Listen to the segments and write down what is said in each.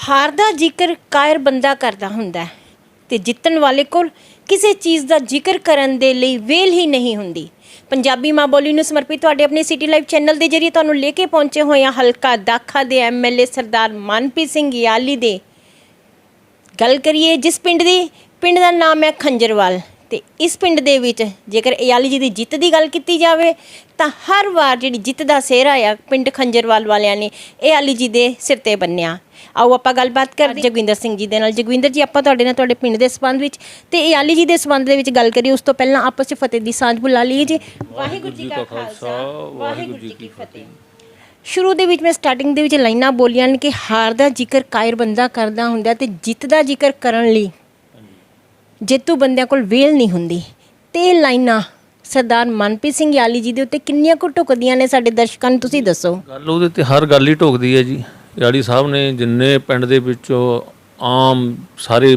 हार का जिक्र कायर बंदा करता हुंदा है ते जितण वाले कोल किसी चीज़ का जिक्र करन दे लई वेल ही नहीं हुंदी। पंजाबी माँ बोली नूं समर्पित तुहाडे अपने सिटी लाइव चैनल के जरिए तुहानूं लेके पहुंचे होए हां हलका दाखा दे MLA सरदार मनप्रीत सिंह याली दे। गल करिए जिस पिंड का नाम है खंजरवाल ते इस पिंड दे विच जेकर याली जी की जित की गल की जाए तो हर वार जी जित का सेहरा आ पिंड खंजरवाल वालियां ने याली जी के सिर ते बन्निया। आओ आपां गलबात करदे जगविंदर सिंह जी दे नाल। जगविंदर जी आपां तुहाडे नाल तुहाडे पिंड दे संबंध विच ते याली जी दे संबंध दे विच गल करिए उस तो पहलां आपस च फतेह दी सांझ बुला लईए जी। वाहिगुरू जी का खालसा वाहिगुरू जी की फतेह। शुरू दे विच मैं स्टार्टिंग दे विच लाइनां बोलियां कि हार दा जिक्र कायर बंदा करदा हुंदा ते जित दा जिक्र करन लई जेतू बंदियां कोल वेल नहीं हुंदी। ते लाइनां सरदार मनप्रीत सिंह याली जी दे उत्ते किन्नियां कुछ ढुकदियां ने साडे दर्शकां नूं तुसीं दसो। गल ਉਹਦੇ ਤੇ हर गल ही ढुकदी है जी। याली साहब ने जिन्ने पिंड दे विचों आम सारे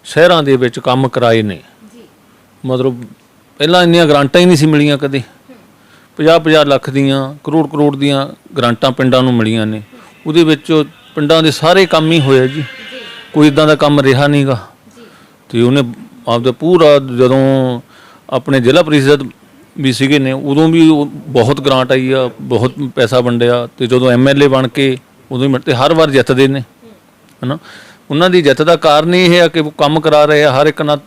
शहरां दे विच काम कराए ने मतलब पहलां इन्नियां ग्रांटां ही नहीं सी मिलियां कदे। 50-50 लख दियां करोड़ दियां ग्रांटां पिंडां नूं मिलियां ने। ਉਹਦੇ ਵਿੱਚ पिंडां दे सारे काम ही होए जी। कोई इदां दा काम रिहा नहीं गा। ਤੇ ਉਹਨੇ ਆਪਦਾ ਪੂਰਾ ਜਦੋਂ ਆਪਣੇ ਜ਼ਿਲ੍ਹਾ ਪ੍ਰੀਸ਼ਦ ਵੀ ਸੀਗੇ ਨੇ ਉਦੋਂ ਵੀ ਬਹੁਤ ਗ੍ਰਾਂਟ ਆਈ ਆ, ਬਹੁਤ ਪੈਸਾ ਵੰਡਿਆ ਤੇ ਜਦੋਂ MLA ਬਣ ਕੇ ਉਦੋਂ ਹੀ ਤੇ ਹਰ ਵਾਰ ਜਿੱਤਦੇ ਨੇ ਹਨਾ। ਉਹਨਾਂ ਦੀ ਜਿੱਤ ਦਾ ਕਾਰਨ ਇਹ ਆ ਕਿ ਉਹ ਕੰਮ ਕਰਾ ਰਹੇ ਆ, ਹਰ ਇੱਕ ਨਾਲ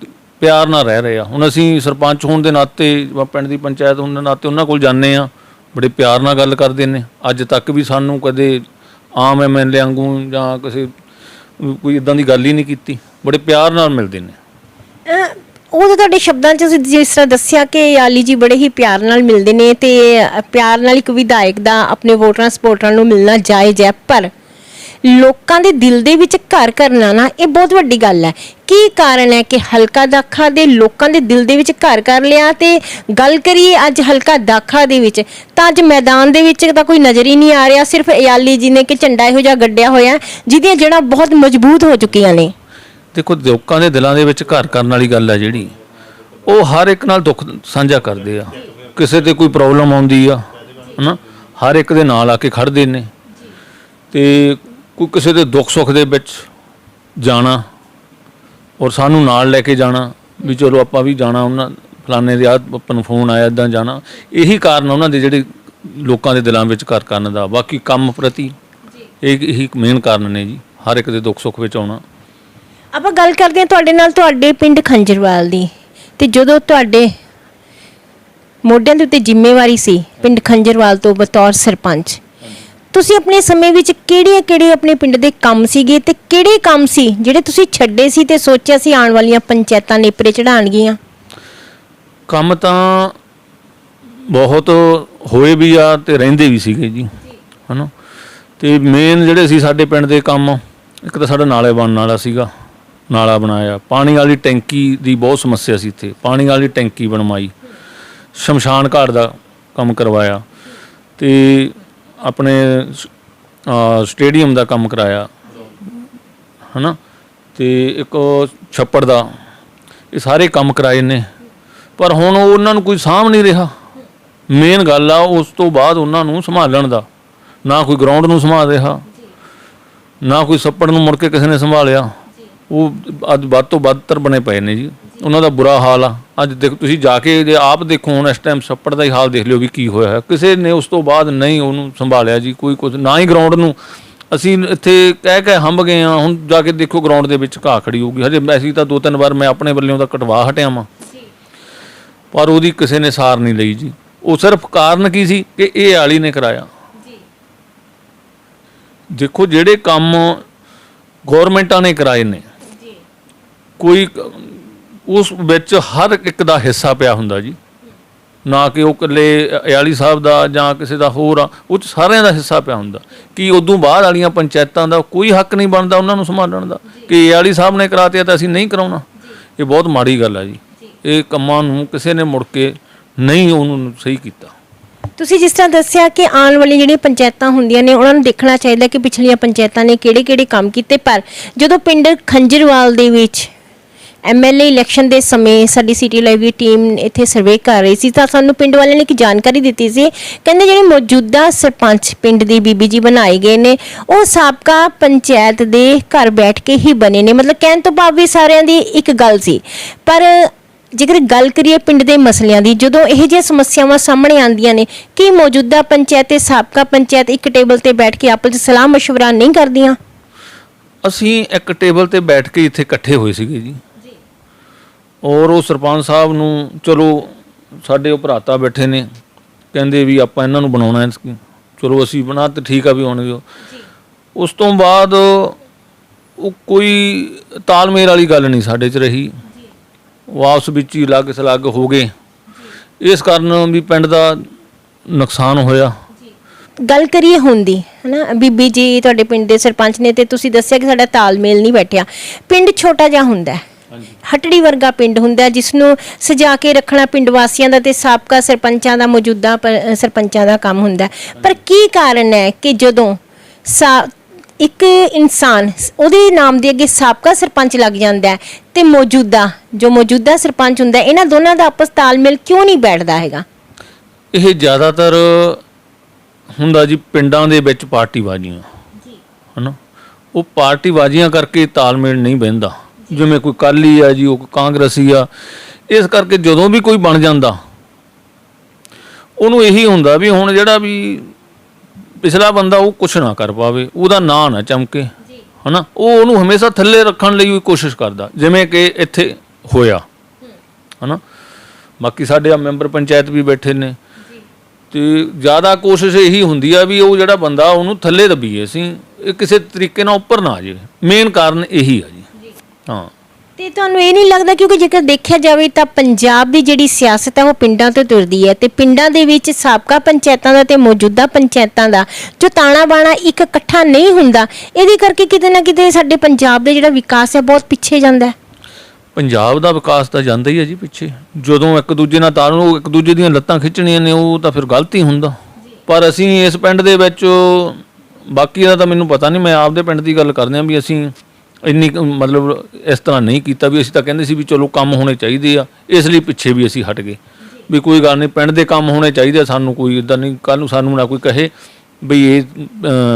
ਪਿਆਰ ਨਾਲ ਰਹਿ ਰਹੇ ਆ। ਹੁਣ ਅਸੀਂ ਸਰਪੰਚ ਹੋਣ ਦੇ ਨਾਤੇ ਪਿੰਡ ਦੀ ਪੰਚਾਇਤ ਹੋਣ ਦੇ ਨਾਤੇ ਉਹਨਾਂ ਕੋਲ ਜਾਂਦੇ ਆ, ਬੜੇ ਪਿਆਰ ਨਾਲ ਗੱਲ ਕਰਦੇ ਨੇ। ਅੱਜ ਤੱਕ ਵੀ ਸਾਨੂੰ ਕਦੇ ਆਮ MLA ਵਾਂਗੂ ਜਾਂ ਕਿਸੇ ਕੋਈ ਇੱਦਾਂ ਦੀ ਗੱਲ ਹੀ ਨਹੀਂ ਕੀਤੀ, ਬੜੇ ਪਿਆਰ ਨਾਲ ਮਿਲਦੇ ਨੇ। ਉਹ ਤਾਂ ਤੁਹਾਡੇ ਸ਼ਬਦਾਂ 'ਚ ਤੁਸੀਂ ਜਿਸ ਤਰ੍ਹਾਂ ਦੱਸਿਆ ਕਿ ਯਾਲੀ ਜੀ ਬੜੇ ਹੀ ਪਿਆਰ ਨਾਲ ਮਿਲਦੇ ਨੇ ਤੇ ਪਿਆਰ ਨਾਲ ਇੱਕ ਵਿਧਾਇਕ ਦਾ ਆਪਣੇ ਵੋਟਰਾਂ ਸਪੋਰਟਰਾਂ ਨੂੰ ਮਿਲਣਾ ਜਾਇਜ਼ ਹੈ, ਪਰ ਲੋਕਾਂ ਦੇ ਦਿਲ ਦੇ ਵਿੱਚ ਘਰ ਕਰਨਾ ਨਾ ਇਹ ਬਹੁਤ ਵੱਡੀ ਗੱਲ ਹੈ। ਕੀ ਕਾਰਨ ਹੈ ਕਿ ਹਲਕਾ ਦਾਖਾ ਦੇ ਲੋਕਾਂ ਦੇ ਦਿਲ ਦੇ ਵਿੱਚ ਘਰ ਕਰ ਲਿਆ? ਤੇ ਗੱਲ ਕਰੀਏ ਅੱਜ ਹਲਕਾ ਦਾਖਾ ਦੇ ਵਿੱਚ ਤਾਂ ਅੱਜ ਮੈਦਾਨ ਦੇ ਵਿੱਚ ਤਾਂ ਕੋਈ ਨਜ਼ਰ ਹੀ ਨਹੀਂ ਆ ਰਿਹਾ, ਸਿਰਫ ਯਾਲੀ ਜੀ ਨੇ ਕਿ ਝੰਡਾ ਇਹੋ ਜਿਹਾ ਗੱਡਿਆ ਹੋਇਆ ਜਿਹਦੀਆਂ ਜੜ੍ਹਾਂ ਬਹੁਤ ਮਜ਼ਬੂਤ ਹੋ ਚੁੱਕੀਆਂ ਨੇ। ਦੇਖੋ ਲੋਕਾਂ ਦੇ ਦਿਲਾਂ ਦੇ ਵਿੱਚ ਘਰ ਕਰਨ ਵਾਲੀ ਗੱਲ ਹੈ ਜਿਹੜੀ, ਉਹ ਹਰ ਇੱਕ ਨਾਲ ਦੁੱਖ ਸਾਂਝਾ ਕਰਦੇ ਆ। ਕਿਸੇ ਤੇ ਕੋਈ ਪ੍ਰੋਬਲਮ ਆਉਂਦੀ ਆ ਹੈ ਨਾ, ਹਰ ਇੱਕ ਦੇ ਨਾਲ ਆ ਕੇ ਖੜ੍ਹਦੇ ਨੇ। ਤੇ ਕੋਈ ਕਿਸੇ ਦੇ ਦੁੱਖ ਸੁੱਖ ਦੇ ਵਿੱਚ ਜਾਣਾ ਔਰ ਸਾਨੂੰ ਨਾਲ ਲੈ ਕੇ ਜਾਣਾ ਵੀ ਚਲੋ ਆਪਾਂ ਵੀ ਜਾਣਾ, ਉਹਨਾਂ ਫਲਾਣੇ ਦੇ ਆਪਾਂ ਨੂੰ ਫੋਨ ਆਇਆ ਇੱਦਾਂ ਜਾਣਾ। ਇਹੀ ਕਾਰਨ ਉਹਨਾਂ ਦੇ ਜਿਹੜੇ ਲੋਕਾਂ ਦੇ ਦਿਲਾਂ ਵਿੱਚ ਘਰ ਕਰਨ ਦਾ। ਬਾਕੀ ਕੰਮ ਪ੍ਰਤੀ ਇਹੀ ਮੇਨ ਕਾਰਨ ਨੇ ਜੀ, ਹਰ ਇੱਕ ਦੇ ਦੁੱਖ ਸੁੱਖ ਵਿੱਚ ਆਉਣਾ। ਆਪਾਂ ਗੱਲ ਕਰਦੇ ਹਾਂ ਤੁਹਾਡੇ ਨਾਲ ਤੁਹਾਡੇ ਪਿੰਡ ਖੰਜਰਵਾਲ ਦੀ। ਤੇ ਜਦੋਂ ਤੁਹਾਡੇ ਮੋਢਿਆਂ ਦੇ ਉੱਤੇ ਜ਼ਿੰਮੇਵਾਰੀ ਸੀ ਪਿੰਡ ਖੰਜਰਵਾਲ ਤੋਂ ਬਤੌਰ ਸਰਪੰਚ, ਤੁਸੀਂ ਆਪਣੇ ਸਮੇਂ ਵਿੱਚ ਕਿਹੜੇ ਆਪਣੇ ਪਿੰਡ ਦੇ ਕੰਮ ਸੀਗੇ ਤੇ ਕਿਹੜੇ ਕੰਮ ਸੀ ਜਿਹੜੇ ਤੁਸੀਂ ਛੱਡੇ ਸੀ ਤੇ ਸੋਚਿਆ ਸੀ ਆਉਣ ਵਾਲੀਆਂ ਪੰਚਾਇਤਾਂ ਨੇਪਰੇ ਚੜਾਉਣਗੀਆਂ? ਕੰਮ ਤਾਂ ਬਹੁਤ ਹੋਏ ਵੀ ਆ ਤੇ ਰਹਿੰਦੇ ਵੀ ਸੀਗੇ ਜੀ ਹੈ ਨਾ। ਤੇ ਮੇਨ ਜਿਹੜੇ ਸੀ ਸਾਡੇ ਪਿੰਡ ਦੇ ਕੰਮ, ਇੱਕ ਤਾਂ ਸਾਡਾ ਨਾਲੇ ਬਣਨ ਵਾਲਾ ਸੀਗਾ, ਨਾਲਾ ਬਣਾਇਆ। ਪਾਣੀ ਵਾਲੀ ਟੈਂਕੀ ਦੀ ਬਹੁਤ ਸਮੱਸਿਆ ਸੀ ਇੱਥੇ, ਪਾਣੀ ਵਾਲੀ ਟੈਂਕੀ ਬਣਵਾਈ। ਸ਼ਮਸ਼ਾਨ ਘਾਟ ਦਾ ਕੰਮ ਕਰਵਾਇਆ ਤੇ ਆਪਣੇ ਸਟੇਡੀਅਮ ਦਾ ਕੰਮ ਕਰਾਇਆ ਹੈ ਨਾ। ਤੇ ਇੱਕ ਛੱਪੜ ਦਾ, ਇਹ ਸਾਰੇ ਕੰਮ ਕਰਾਏ ਨੇ। ਪਰ ਹੁਣ ਉਹਨਾਂ ਨੂੰ ਕੋਈ ਸਾਂਭ ਨਹੀਂ ਰਿਹਾ। ਮੇਨ ਗੱਲ ਆ ਉਸ ਤੋਂ ਬਾਅਦ ਉਹਨਾਂ ਨੂੰ ਸੰਭਾਲਣ ਦਾ, ਨਾ ਕੋਈ ਗਰਾਊਂਡ ਨੂੰ ਸੰਭਾਲ ਰਿਹਾ, ਨਾ ਕੋਈ ਛੱਪੜ ਨੂੰ ਮੁੜ ਕੇ ਕਿਸੇ ਨੇ ਸੰਭਾਲਿਆ। ਉਹ ਅੱਜ ਵੱਧ ਤੋਂ ਵੱਧਤਰ ਬਣੇ ਪਏ ਨੇ ਜੀ, ਉਹਨਾਂ ਦਾ ਬੁਰਾ ਹਾਲ ਆ। ਅੱਜ ਦੇਖੋ ਤੁਸੀਂ ਜਾ ਕੇ ਜੇ ਆਪ ਦੇਖੋ ਹੁਣ ਇਸ ਟਾਈਮ ਛੱਪੜ ਦਾ ਹੀ ਹਾਲ ਦੇਖ ਲਿਓ ਵੀ ਕੀ ਹੋਇਆ ਹੈ। ਕਿਸੇ ਨੇ ਉਸ ਤੋਂ ਬਾਅਦ ਨਹੀਂ ਉਹਨੂੰ ਸੰਭਾਲਿਆ ਜੀ, ਕੋਈ ਕੁਝ ਨਾ ਹੀ ਗਰਾਊਂਡ ਨੂੰ। ਅਸੀਂ ਇੱਥੇ ਕਹਿ ਹੰਭ ਗਏ ਹਾਂ। ਹੁਣ ਜਾ ਕੇ ਦੇਖੋ ਗਰਾਊਂਡ ਦੇ ਵਿੱਚ ਘਾਹ ਖੜੀ ਹੋਊਗੀ। ਹਜੇ ਅਸੀਂ ਤਾਂ 2-3 ਵਾਰ ਮੈਂ ਆਪਣੇ ਵੱਲੋਂ ਤਾਂ ਕਟਵਾ ਹਟਿਆ ਵਾਂ, ਪਰ ਉਹਦੀ ਕਿਸੇ ਨੇ ਸਾਰ ਨਹੀਂ ਲਈ ਜੀ। ਉਹ ਸਿਰਫ ਕਾਰਨ ਕੀ ਸੀ ਕਿ ਇਹ ਯਾਲੀ ਨੇ ਕਰਾਇਆ। ਦੇਖੋ ਜਿਹੜੇ ਕੰਮ ਗੌਰਮੈਂਟਾਂ ਨੇ ਕਰਾਏ ਨੇ, ਕੋਈ ਉਸ ਵਿੱਚ ਹਰ ਇੱਕ ਦਾ ਹਿੱਸਾ ਪਿਆ ਹੁੰਦਾ ਜੀ, ਨਾ ਕਿ ਉਹ ਇਕੱਲੇ ਯਾਲੀ ਸਾਹਿਬ ਦਾ ਜਾਂ ਕਿਸੇ ਦਾ ਹੋਰ ਆ, ਉਹ 'ਚ ਸਾਰਿਆਂ ਦਾ ਹਿੱਸਾ ਪਿਆ ਹੁੰਦਾ। ਕਿ ਉਦੋਂ ਬਾਅਦ ਵਾਲੀਆਂ ਪੰਚਾਇਤਾਂ ਦਾ ਕੋਈ ਹੱਕ ਨਹੀਂ ਬਣਦਾ ਉਹਨਾਂ ਨੂੰ ਸੰਭਾਲਣ ਦਾ ਕਿ ਯਾਲੀ ਸਾਹਿਬ ਨੇ ਕਰਾਤੇ ਤਾਂ ਅਸੀਂ ਨਹੀਂ ਕਰਾਉਣਾ। ਇਹ ਬਹੁਤ ਮਾੜੀ ਗੱਲ ਹੈ ਜੀ। ਇਹ ਕੰਮਾਂ ਨੂੰ ਕਿਸੇ ਨੇ ਮੁੜ ਕੇ ਨਹੀਂ ਉਹਨੂੰ ਸਹੀ ਕੀਤਾ। ਤੁਸੀਂ ਜਿਸ ਤਰ੍ਹਾਂ ਦੱਸਿਆ ਕਿ ਆਉਣ ਵਾਲੀਆਂ ਜਿਹੜੀਆਂ ਪੰਚਾਇਤਾਂ ਹੁੰਦੀਆਂ ਨੇ ਉਹਨਾਂ ਨੂੰ ਦੇਖਣਾ ਚਾਹੀਦਾ ਕਿ ਪਿਛਲੀਆਂ ਪੰਚਾਇਤਾਂ ਨੇ ਕਿਹੜੇ ਕੰਮ ਕੀਤੇ, ਪਰ ਜਦੋਂ ਪਿੰਡ ਖੰਜਰਵਾਲ ਦੇ ਵਿੱਚ ਐਮਐਲਏ ਇਲੈਕਸ਼ਨ ਦੇ ਸਮੇਂ ਸਾਡੀ ਸਿਟੀ ਲਾਈਵ ਦੀ ਟੀਮ ਇੱਥੇ ਸਰਵੇ ਕਰ ਰਹੀ ਸੀ ਤਾਂ ਸਾਨੂੰ ਪਿੰਡ ਵਾਲਿਆਂ ਨੇ ਇੱਕ ਜਾਣਕਾਰੀ ਦਿੱਤੀ ਸੀ। ਕਹਿੰਦੇ ਜਿਹੜੇ ਮੌਜੂਦਾ ਸਰਪੰਚ ਪਿੰਡ ਦੀ ਬੀਬੀ ਜੀ ਬਣਾਏ ਗਏ ਨੇ ਉਹ ਸਾਬਕਾ ਪੰਚਾਇਤ ਦੇ ਘਰ ਬੈਠ ਕੇ ਹੀ ਬਣੇ ਨੇ। ਮਤਲਬ ਕਹਿਣ ਤੋਂ ਭਾਵ ਵੀ ਸਾਰਿਆਂ ਦੀ ਇੱਕ ਗੱਲ ਸੀ। ਪਰ ਜੇਕਰ ਗੱਲ ਕਰੀਏ ਪਿੰਡ ਦੇ ਮਸਲਿਆਂ ਦੀ, ਜਦੋਂ ਇਹੋ ਜਿਹੀਆਂ ਸਮੱਸਿਆਵਾਂ ਸਾਹਮਣੇ ਆਉਂਦੀਆਂ ਨੇ ਕਿ ਮੌਜੂਦਾ ਪੰਚਾਇਤ ਤੇ ਸਾਬਕਾ ਪੰਚਾਇਤ ਇੱਕ ਟੇਬਲ ਤੇ ਬੈਠ ਕੇ ਆਪਸ ਵਿੱਚ ਸਲਾਹ ਮਸ਼ਵਰਾ ਨਹੀਂ ਕਰਦੀਆਂ? ਅਸੀਂ ਇੱਕ ਟੇਬਲ ਤੇ ਬੈਠ ਕੇ ਇੱਥੇ ਇਕੱਠੇ ਹੋਏ ਸੀਗੇ ਜੀ। ਔਰ ਉਹ ਸਰਪੰਚ ਸਾਹਿਬ ਨੂੰ ਚਲੋ ਸਾਡੇ ਉਹ ਭਰਾਤਾ ਬੈਠੇ ਨੇ, ਕਹਿੰਦੇ ਵੀ ਆਪਾਂ ਇਹਨਾਂ ਨੂੰ ਬਣਾਉਣਾ ਹੈ, ਚਲੋ ਅਸੀਂ ਬਣਾ ਤੇ ਠੀਕ ਆ ਵੀ ਹੋਣਗੇ। ਉਸ ਤੋਂ ਬਾਅਦ ਉਹ ਕੋਈ ਤਾਲਮੇਲ ਵਾਲੀ ਗੱਲ ਨਹੀਂ ਸਾਡੇ 'ਚ ਰਹੀ। ਉਹ ਆਪਸ ਵਿੱਚ ਹੀ ਅਲੱਗ ਸਲੱਗ ਹੋ ਗਏ। ਇਸ ਕਾਰਨ ਵੀ ਪਿੰਡ ਦਾ ਨੁਕਸਾਨ ਹੋਇਆ। ਗੱਲ ਕਰੀਏ ਹੁਣ ਦੀ, ਹਨਾ, ਬੀਬੀ ਜੀ ਤੁਹਾਡੇ ਪਿੰਡ ਦੇ ਸਰਪੰਚ ਨੇ ਤੇ ਤੁਸੀਂ ਦੱਸਿਆ ਕਿ ਸਾਡਾ ਤਾਲਮੇਲ ਨਹੀਂ ਬੈਠਿਆ। ਪਿੰਡ ਛੋਟਾ ਜਿਹਾ ਹੁੰਦਾ ਹੈ, ਹਟੜੀ ਵਰਗਾ ਪਿੰਡ ਹੁੰਦਾ ਜਿਸ ਨੂੰ ਸਜਾ ਕੇ ਰੱਖਣਾ ਪਿੰਡ ਵਾਸੀਆਂ ਦਾ ਤੇ ਸਾਬਕਾ ਸਰਪੰਚਾਂ ਦਾ, ਮੌਜੂਦਾ ਸਰਪੰਚਾਂ ਦਾ ਕੰਮ ਹੁੰਦਾ। ਪਰ ਕੀ ਕਾਰਨ ਹੈ ਕਿ ਜਦੋਂ ਇੱਕ ਇਨਸਾਨ ਉਹਦੇ ਨਾਮ ਦੇ ਅੱਗੇ ਸਾਬਕਾ ਸਰਪੰਚ ਲੱਗ ਜਾਂਦਾ ਹੈ ਤੇ ਮੌਜੂਦਾ ਸਰਪੰਚ ਹੁੰਦਾ, ਇਹਨਾਂ ਦੋਨਾਂ ਦਾ ਆਪਸ ਤਾਲਮੇਲ ਕਿਉਂ ਨਹੀਂ ਬੈਠਦਾ ਹੈਗਾ? ਇਹ ਜ਼ਿਆਦਾਤਰ ਹੁੰਦਾ ਜੀ ਪਿੰਡਾਂ ਦੇ ਵਿੱਚ ਪਾਰਟੀਬਾਜ਼ੀਆਂ, ਹਨਾ, ਉਹ ਪਾਰਟੀਬਾਜ਼ੀਆਂ ਕਰਕੇ ਤਾਲਮੇਲ ਨਹੀਂ ਬਹਿੰਦਾ। ਜਿਵੇਂ ਕੋਈ ਅਕਾਲੀ ਆ ਜੀ, ਉਹ ਕਾਂਗਰਸੀ ਆ, ਇਸ ਕਰਕੇ ਜਦੋਂ ਵੀ ਕੋਈ ਬਣ ਜਾਂਦਾ ਉਹਨੂੰ ਇਹੀ ਹੁੰਦਾ ਵੀ ਹੁਣ ਜਿਹੜਾ ਵੀ ਪਿਛਲਾ ਬੰਦਾ ਉਹ ਕੁਛ ਨਾ ਕਰ ਪਾਵੇ, ਉਹਦਾ ਨਾਂ ਨਾ ਚਮਕੇ, ਹਨਾ, ਉਹ ਉਹਨੂੰ ਹਮੇਸ਼ਾ ਥੱਲੇ ਰੱਖਣ ਲਈ ਵੀ ਕੋਸ਼ਿਸ਼ ਕਰਦਾ, ਜਿਵੇਂ ਕਿ ਇੱਥੇ ਹੋਇਆ, ਹਨਾ। ਬਾਕੀ ਸਾਡੇ ਆ ਮੈਂਬਰ ਪੰਚਾਇਤ ਵੀ ਬੈਠੇ ਨੇ ਤੇ ਜ਼ਿਆਦਾ ਕੋਸ਼ਿਸ਼ ਇਹੀ ਹੁੰਦੀ ਆ ਵੀ ਉਹ ਜਿਹੜਾ ਬੰਦਾ ਉਹਨੂੰ ਥੱਲੇ ਦੱਬੀਏ, ਅਸੀਂ ਇਹ ਕਿਸੇ ਤਰੀਕੇ ਨਾਲ ਉੱਪਰ ਨਾ ਆ ਜਾਵੇ। ਮੇਨ ਕਾਰਨ ਇਹੀ ਆ ਜੀ। ਹਾਂ, ਤੇ ਤੁਹਾਨੂੰ ਇਹ ਨਹੀਂ ਲੱਗਦਾ, ਕਿਉਂਕਿ ਜੇਕਰ ਦੇਖਿਆ ਜਾਵੇ ਤਾਂ ਪੰਜਾਬ ਦੀ ਜਿਹੜੀ ਸਿਆਸਤ ਹੈ ਉਹ ਪਿੰਡਾਂ ਤੋਂ ਤੁਰਦੀ ਹੈ ਤੇ ਪਿੰਡਾਂ ਦੇ ਵਿੱਚ ਸਾਬਕਾ ਪੰਚਾਇਤਾਂ ਦਾ ਤੇ ਮੌਜੂਦਾ ਪੰਚਾਇਤਾਂ ਦਾ ਜੋ ਤਾਣਾ ਬਾਣਾ ਇੱਕ ਇਕੱਠਾ ਨਹੀਂ ਹੁੰਦਾ, ਇਹਦੇ ਕਰਕੇ ਕਿਤੇ ਨਾ ਕਿਤੇ ਸਾਡੇ ਪੰਜਾਬ ਦੇ ਜਿਹੜਾ ਵਿਕਾਸ ਹੈ ਬਹੁਤ ਪਿੱਛੇ ਜਾਂਦਾ ਹੈ। ਪੰਜਾਬ ਦਾ ਵਿਕਾਸ ਤਾਂ ਜਾਂਦਾ ਹੀ ਹੈ ਜੀ ਪਿੱਛੇ। ਜਦੋਂ ਇੱਕ ਦੂਜੇ ਨਾਲ ਤਾਰੂ, ਇੱਕ ਦੂਜੇ ਦੀਆਂ ਲੱਤਾਂ ਖਿੱਚਣੀਆਂ ਨੇ, ਉਹ ਤਾਂ ਫਿਰ ਗਲਤ ਹੀ ਹੁੰਦਾ। ਪਰ ਅਸੀਂ ਇਸ ਪਿੰਡ ਦੇ ਵਿੱਚ, ਬਾਕੀ ਦਾ ਤਾਂ ਮੈਨੂੰ ਪਤਾ ਨਹੀਂ, ਮੈਂ ਆਪਦੇ ਪਿੰਡ ਦੀ ਗੱਲ ਕਰਦੇ ਹਾਂ ਵੀ ਅਸੀਂ ਇੰਨੀ ਮਤਲਬ ਇਸ ਤਰ੍ਹਾਂ ਨਹੀਂ ਕੀਤਾ ਵੀ ਅਸੀਂ ਤਾਂ ਕਹਿੰਦੇ ਸੀ ਵੀ ਚਲੋ ਕੰਮ ਹੋਣੇ ਚਾਹੀਦੇ ਆ, ਇਸ ਲਈ ਪਿੱਛੇ ਵੀ ਅਸੀਂ ਹਟ ਗਏ ਵੀ ਕੋਈ ਗੱਲ ਨਹੀਂ, ਪਿੰਡ ਦੇ ਕੰਮ ਹੋਣੇ ਚਾਹੀਦੇ, ਸਾਨੂੰ ਕੋਈ ਇੱਦਾਂ ਨਹੀਂ ਕੱਲ੍ਹ ਨੂੰ ਸਾਨੂੰ ਨਾ ਕੋਈ ਕਹੇ ਵੀ ਇਹ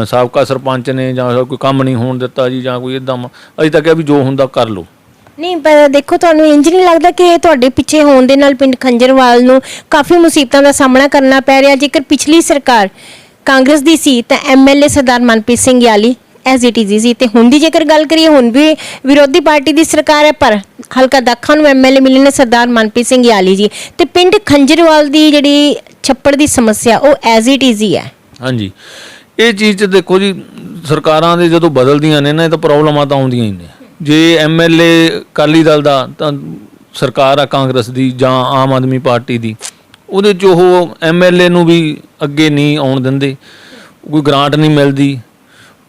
ਸਾਬਕਾ ਸਰਪੰਚ ਨੇ ਜਾਂ ਕੋਈ ਕੰਮ ਨਹੀਂ ਹੋਣ ਦਿੱਤਾ ਜੀ ਜਾਂ ਕੋਈ ਇੱਦਾਂ। ਅਸੀਂ ਤਾਂ ਕਿਹਾ ਵੀ ਜੋ ਹੁੰਦਾ ਕਰ ਲਓ। ਨਹੀਂ, ਪਰ ਦੇਖੋ ਤੁਹਾਨੂੰ ਇੰਜ ਨਹੀਂ ਲੱਗਦਾ ਕਿ ਤੁਹਾਡੇ ਪਿੱਛੇ ਹੋਣ ਦੇ ਨਾਲ ਪਿੰਡ ਖੰਜਰਵਾਲ ਨੂੰ ਕਾਫੀ ਮੁਸੀਬਤਾਂ ਦਾ ਸਾਹਮਣਾ ਕਰਨਾ ਪੈ ਰਿਹਾ? ਜੇਕਰ ਪਿਛਲੀ ਸਰਕਾਰ ਕਾਂਗਰਸ ਦੀ ਸੀ ਤਾਂ MLA Sardar Manpreet Singh ਯਾਲੀ as it is ਸੀ, ਤੇ ਹੁਣ ਦੀ ਜੇਕਰ ਗੱਲ ਕਰੀਏ ਹੁਣ ਵੀ ਵਿਰੋਧੀ ਪਾਰਟੀ ਦੀ ਸਰਕਾਰ ਹੈ, ਪਰ ਹਲਕਾ ਦਾਖਾ ਨੂੰ ਐਮਐਲਏ ਮਿਲੇ ਨੇ ਸਰਦਾਰ ਮਨਪ੍ਰੀਤ ਸਿੰਘ ਯਾਲੀ ਜੀ, ਤੇ ਪਿੰਡ ਖੰਜਰਵਾਲ ਦੀ ਜਿਹੜੀ ਛੱਪੜ ਦੀ ਸਮੱਸਿਆ ਉਹ ਐਜ਼ ਇਟ ਇਜ਼ ਹੀ ਹੈ। ਹਾਂਜੀ, ਇਹ ਚੀਜ਼ 'ਚ ਦੇਖੋ ਜੀ, ਸਰਕਾਰਾਂ ਦੇ ਜਦੋਂ ਬਦਲਦੀਆਂ ਨੇ ਨਾ, ਇਹ ਤਾਂ ਪ੍ਰੋਬਲਮਾਂ ਤਾਂ ਆਉਂਦੀਆਂ ਹੀ ਨੇ। ਜੇ ਐਮਐਲਏ ਅਕਾਲੀ ਦਲ ਦਾ ਤਾਂ ਸਰਕਾਰ ਆ ਕਾਂਗਰਸ ਦੀ ਜਾਂ ਆਮ ਆਦਮੀ ਪਾਰਟੀ ਦੀ, ਉਹਦੇ 'ਚ ਉਹ ਐਮਐਲਏ ਨੂੰ ਵੀ ਅੱਗੇ ਨਹੀਂ ਆਉਣ ਦਿੰਦੇ, ਕੋਈ ਗ੍ਰਾਂਟ ਨਹੀਂ ਮਿਲਦੀ,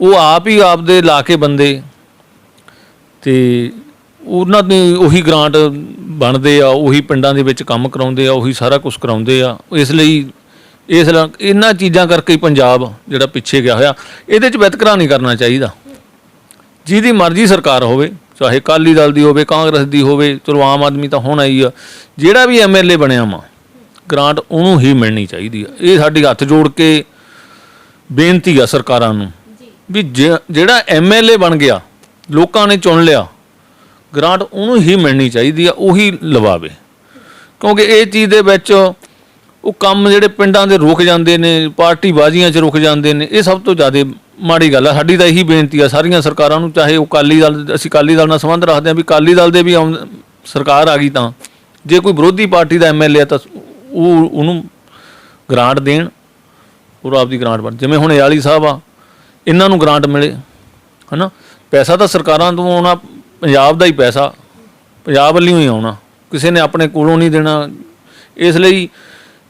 ਉਹ ਆਪ ਹੀ ਆਪਦੇ ਲਾ ਕੇ ਬੰਦੇ ਤੇ ਉਹਨਾਂ ਦੇ ਉਹੀ ਗ੍ਰਾਂਟ ਬਣਦੇ ਆ, ਉਹੀ ਪਿੰਡਾਂ ਦੇ ਵਿੱਚ ਕੰਮ ਕਰਾਉਂਦੇ ਆ, ਉਹੀ ਸਾਰਾ ਕੁਝ ਕਰਾਉਂਦੇ ਆ। ਇਸ ਲਈ ਇਹਨਾਂ ਚੀਜ਼ਾਂ ਕਰਕੇ ਹੀ ਪੰਜਾਬ ਜਿਹੜਾ ਪਿੱਛੇ ਗਿਆ ਹੋਇਆ। ਇਹਦੇ 'ਚ ਵਿਤਕਰਾ ਨਹੀਂ ਕਰਨਾ ਚਾਹੀਦਾ। ਜਿਹਦੀ ਮਰਜ਼ੀ ਸਰਕਾਰ ਹੋਵੇ, ਚਾਹੇ ਅਕਾਲੀ ਦਲ ਦੀ ਹੋਵੇ, ਕਾਂਗਰਸ ਦੀ ਹੋਵੇ, ਚਲੋ ਆਮ ਆਦਮੀ ਤਾਂ ਹੋਣਾ ਹੀ ਆ, ਜਿਹੜਾ ਵੀ ਐਮਐਲਏ ਬਣਿਆ ਵਾ ਗ੍ਰਾਂਟ ਉਹਨੂੰ ਹੀ ਮਿਲਣੀ ਚਾਹੀਦੀ ਆ। ਇਹ ਸਾਡੀ ਹੱਥ ਜੋੜ ਕੇ ਬੇਨਤੀ ਆ ਸਰਕਾਰਾਂ ਨੂੰ ਵੀ ਜਿਹੜਾ ਐਮਐਲਏ ਬਣ ਗਿਆ, ਲੋਕਾਂ ਨੇ ਚੁਣ ਲਿਆ, ਗ੍ਰਾਂਟ ਉਹਨੂੰ ਹੀ ਮਿਲਣੀ ਚਾਹੀਦੀ ਆ, ਉਹੀ ਲਵਾਵੇ। ਕਿਉਂਕਿ ਇਹ ਚੀਜ਼ ਦੇ ਵਿੱਚ ਉਹ ਕੰਮ ਜਿਹੜੇ ਪਿੰਡਾਂ ਦੇ ਰੁਕ ਜਾਂਦੇ ਨੇ, ਪਾਰਟੀਬਾਜ਼ੀਆਂ 'ਚ ਰੁਕ ਜਾਂਦੇ ਨੇ, ਇਹ ਸਭ ਤੋਂ ਜ਼ਿਆਦਾ ਮਾੜੀ ਗੱਲ ਆ। ਸਾਡੀ ਤਾਂ ਇਹੀ ਬੇਨਤੀ ਆ ਸਾਰੀਆਂ ਸਰਕਾਰਾਂ ਨੂੰ, ਚਾਹੇ ਉਹ ਅਕਾਲੀ ਦਲ, ਅਸੀਂ ਅਕਾਲੀ ਦਲ ਨਾਲ ਸੰਬੰਧ ਰੱਖਦੇ ਹਾਂ, ਵੀ ਅਕਾਲੀ ਦਲ ਦੇ ਵੀ ਸਰਕਾਰ ਆ ਗਈ ਤਾਂ ਜੇ ਕੋਈ ਵਿਰੋਧੀ ਪਾਰਟੀ ਦਾ ਐਮਐਲਏ ਤਾਂ ਉਹਨੂੰ ਗ੍ਰਾਂਟ ਦੇਣ, ਉਹ ਆਪਦੀ ਗ੍ਰਾਂਟ ਬਣ, ਜਿਵੇਂ ਹੁਣ ਯਾਲੀ ਸਾਹਿਬ ਆ, ਇਹਨਾਂ ਨੂੰ ਗ੍ਰਾਂਟ ਮਿਲੇ, ਹੈ ਨਾ। ਪੈਸਾ ਤਾਂ ਸਰਕਾਰਾਂ ਤੋਂ ਆਉਣਾ, ਪੰਜਾਬ ਦਾ ਹੀ ਪੈਸਾ ਪੰਜਾਬ ਵੱਲੋਂ ਹੀ ਆਉਣਾ, ਕਿਸੇ ਨੇ ਆਪਣੇ ਕੋਲੋਂ ਨਹੀਂ ਦੇਣਾ। ਇਸ ਲਈ